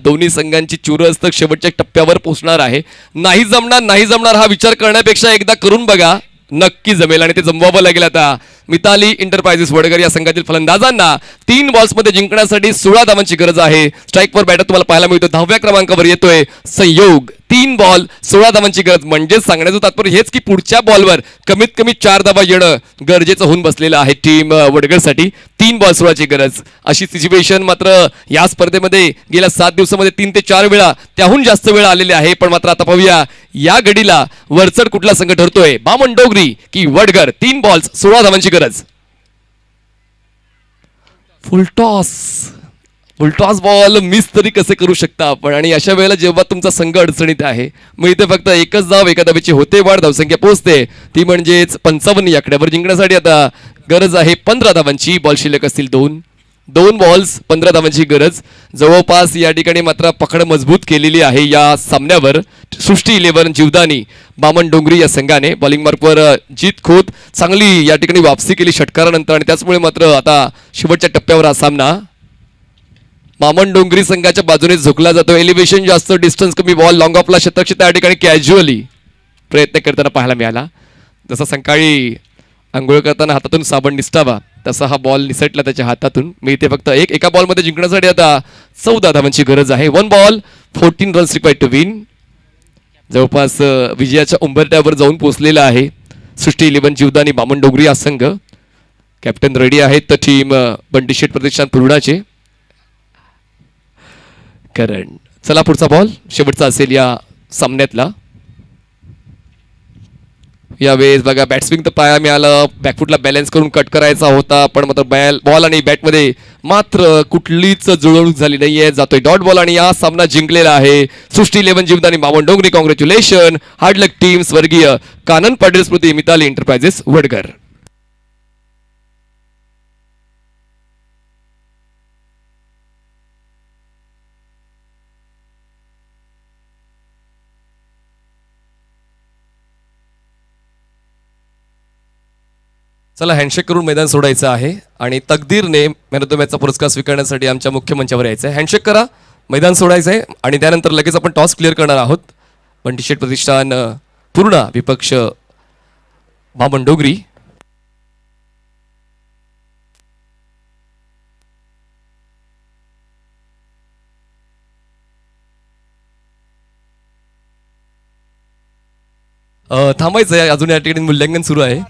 दोन्ही संघांची चुरस तर शेवटच्या टप्प्यावर पोहोचणार आहे. नाही जमणार हा विचार करण्यापेक्षा एकदा करून बघा. नक्की जमेल आणि ते जमवावं लागेल. आता मिताली एंटरप्राइजेस वडगर या संघातील फलंदाजांना 3 बॉल्समध्ये जिंकण्यासाठी 16 धावांची गरज आहे. स्ट्राईकवर बॅटर तुम्हाला पाहायला मिळतो. 10व्या क्रमांकावर येतोय संयोग. 3 बॉल 16 धावांची गरज. म्हणजे सांगण्याचं तात्पर्य हेच की पुढच्या बॉलवर कमीत कमी 4 धावा येणं गरजेचं होऊन बसलेलं आहे टीम वडगरसाठी. 3 बॉल 16ची गरज. अशी सिच्युएशन मात्र या स्पर्धेमध्ये गेल्या 7 दिवसामध्ये 3 ते 4 वेळा त्याहून जास्त वेळा आलेले आहे. पण मात्र आता पाहूया या घडीला वरचढ कुठला संघ ठरतोय. बामण डोंगरी की वडगर. 3 बॉल्स 16 धावांची गरज. फुलटॉस बॉल मिस तरी कसे करू शकता आपण. आणि अशा वेळेला जेव्हा तुमचा संघ अडचणीत आहे मग इथे फक्त एकच धाव एका धावेची होते वाढ. धावसंख्या पोहोचते ती म्हणजेच 55 या आकड्यावर जिंकण्यासाठी आता गरज आहे 15 धावांची. बॉल शिल्लक असतील 2 बॉल्स 15 धावांची गरज. जवळपास या ठिकाणी मात्र पकड मजबूत केलेली आहे या सामन्यावर. सृष्टी 11 जीवदानी बामण डोंगरी या संघाने. बॉलिंग मार्कवर जीत खोत चांगली या ठिकाणी वापसी केली षटकारानंतर आणि त्याचमुळे मात्र आता शेवटच्या टप्प्यावर हा सामना बामण डोंगरी संघाच्या बाजूने झुकला जातो. एलिव्हेशन जास्त, डिस्टन्स कमी. बॉल लॉंग ऑफला क्षेत्ररक्षक त्या ठिकाणी कॅज्युअली प्रयत्न करताना पाहायला मिळाला. जसा सकाळी आंघोळ करताना हातातून साबण निसटावा तसा हा बॉल निसटला त्याच्या हातातून. मी इथे फक्त एका बॉलमध्ये जिंकण्यासाठी आता 14 धावांची गरज आहे. 1 ball 14 runs required to win. जवळपास विजयाच्या उंबरठ्यावर जाऊन पोहोचलेला आहे सृष्टी 11 जीवदानी बामणडोंगरी हा संघ. कॅप्टन रेडी आहेत तर टीम बंटी शेट प्रतिष्ठान पूर्णाचे करण. चला पुढचा बॉल शेवटचा असेल या सामन्यातला. यावेळेस बघा बॅट्सविंग तर पाया मिळालं, बॅकफुटला बॅलन्स करून कट करायचा होता पण मात्र बॉल आणि बॅटमध्ये मात्र कुठलीच जुळवणूक झाली नाहीये. जातोय डॉट बॉल आणि हा सामना जिंकलेला आहे सृष्टी 11 Jivdani Bamandongri. Congratulation. Hard luck team. स्वर्गीय कानन पाटील स्मृती मिताली एंटरप्राइजेस वडगर. चला हँडशेक करून मैदान सोडायचं आहे आणि तकदीरने मॅन ऑफ द मॅचचा पुरस्कार स्वीकारण्यासाठी आमच्या मुख्य मंचावर यायचं आहे. हँडशेक करा, मैदान सोडायचं आहे आणि त्यानंतर लगेच आपण टॉस क्लिअर करणार आहोत. बंटी शेट प्रतिष्ठान पूर्ण विपक्ष बामणडोंगरी. थांबायचं आहे, अजून या ठिकाणी मूल्यांकन सुरू आहे.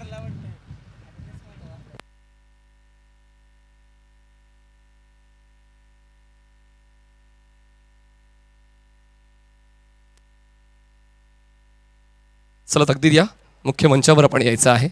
चला तकदीर या मुख्य मंचावर आपण यायचं आहे.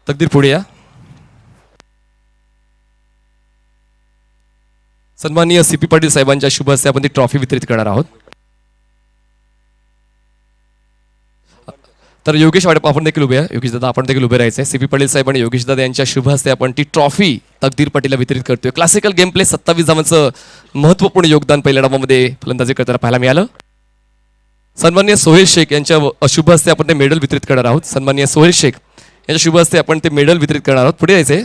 तकदीर पुढे या. सन्माननीय CP पाटील साहेबांच्या शुभ हस्ते आपण ती ट्रॉफी वितरित करणार आहोत. तर योगेश वाडप आपण देखील उभे आहे. योगेश दादा आपण देखील उभे राहायचे. CP पाटील साहेब आणि योगेश दादा यांच्या शुभ हस्ते आपण ती ट्रॉफी तकदीर पाटीलला वितरित करतोय. क्लासिकल गेम प्ले 27 धावांचं महत्वपूर्ण योगदान पहिल्या डावामध्ये फलंदाजी करताना पाहायला मिळालं. सन्माननीय सोहेल शेख यांच्या शुभ हस्ते आपण ते मेडल वितरित करणार आहोत. सन्माननीय सोहेल शेख यांच्या शुभ हस्ते आपण ते मेडल वितरित करणार आहोत. पुढे यायचे.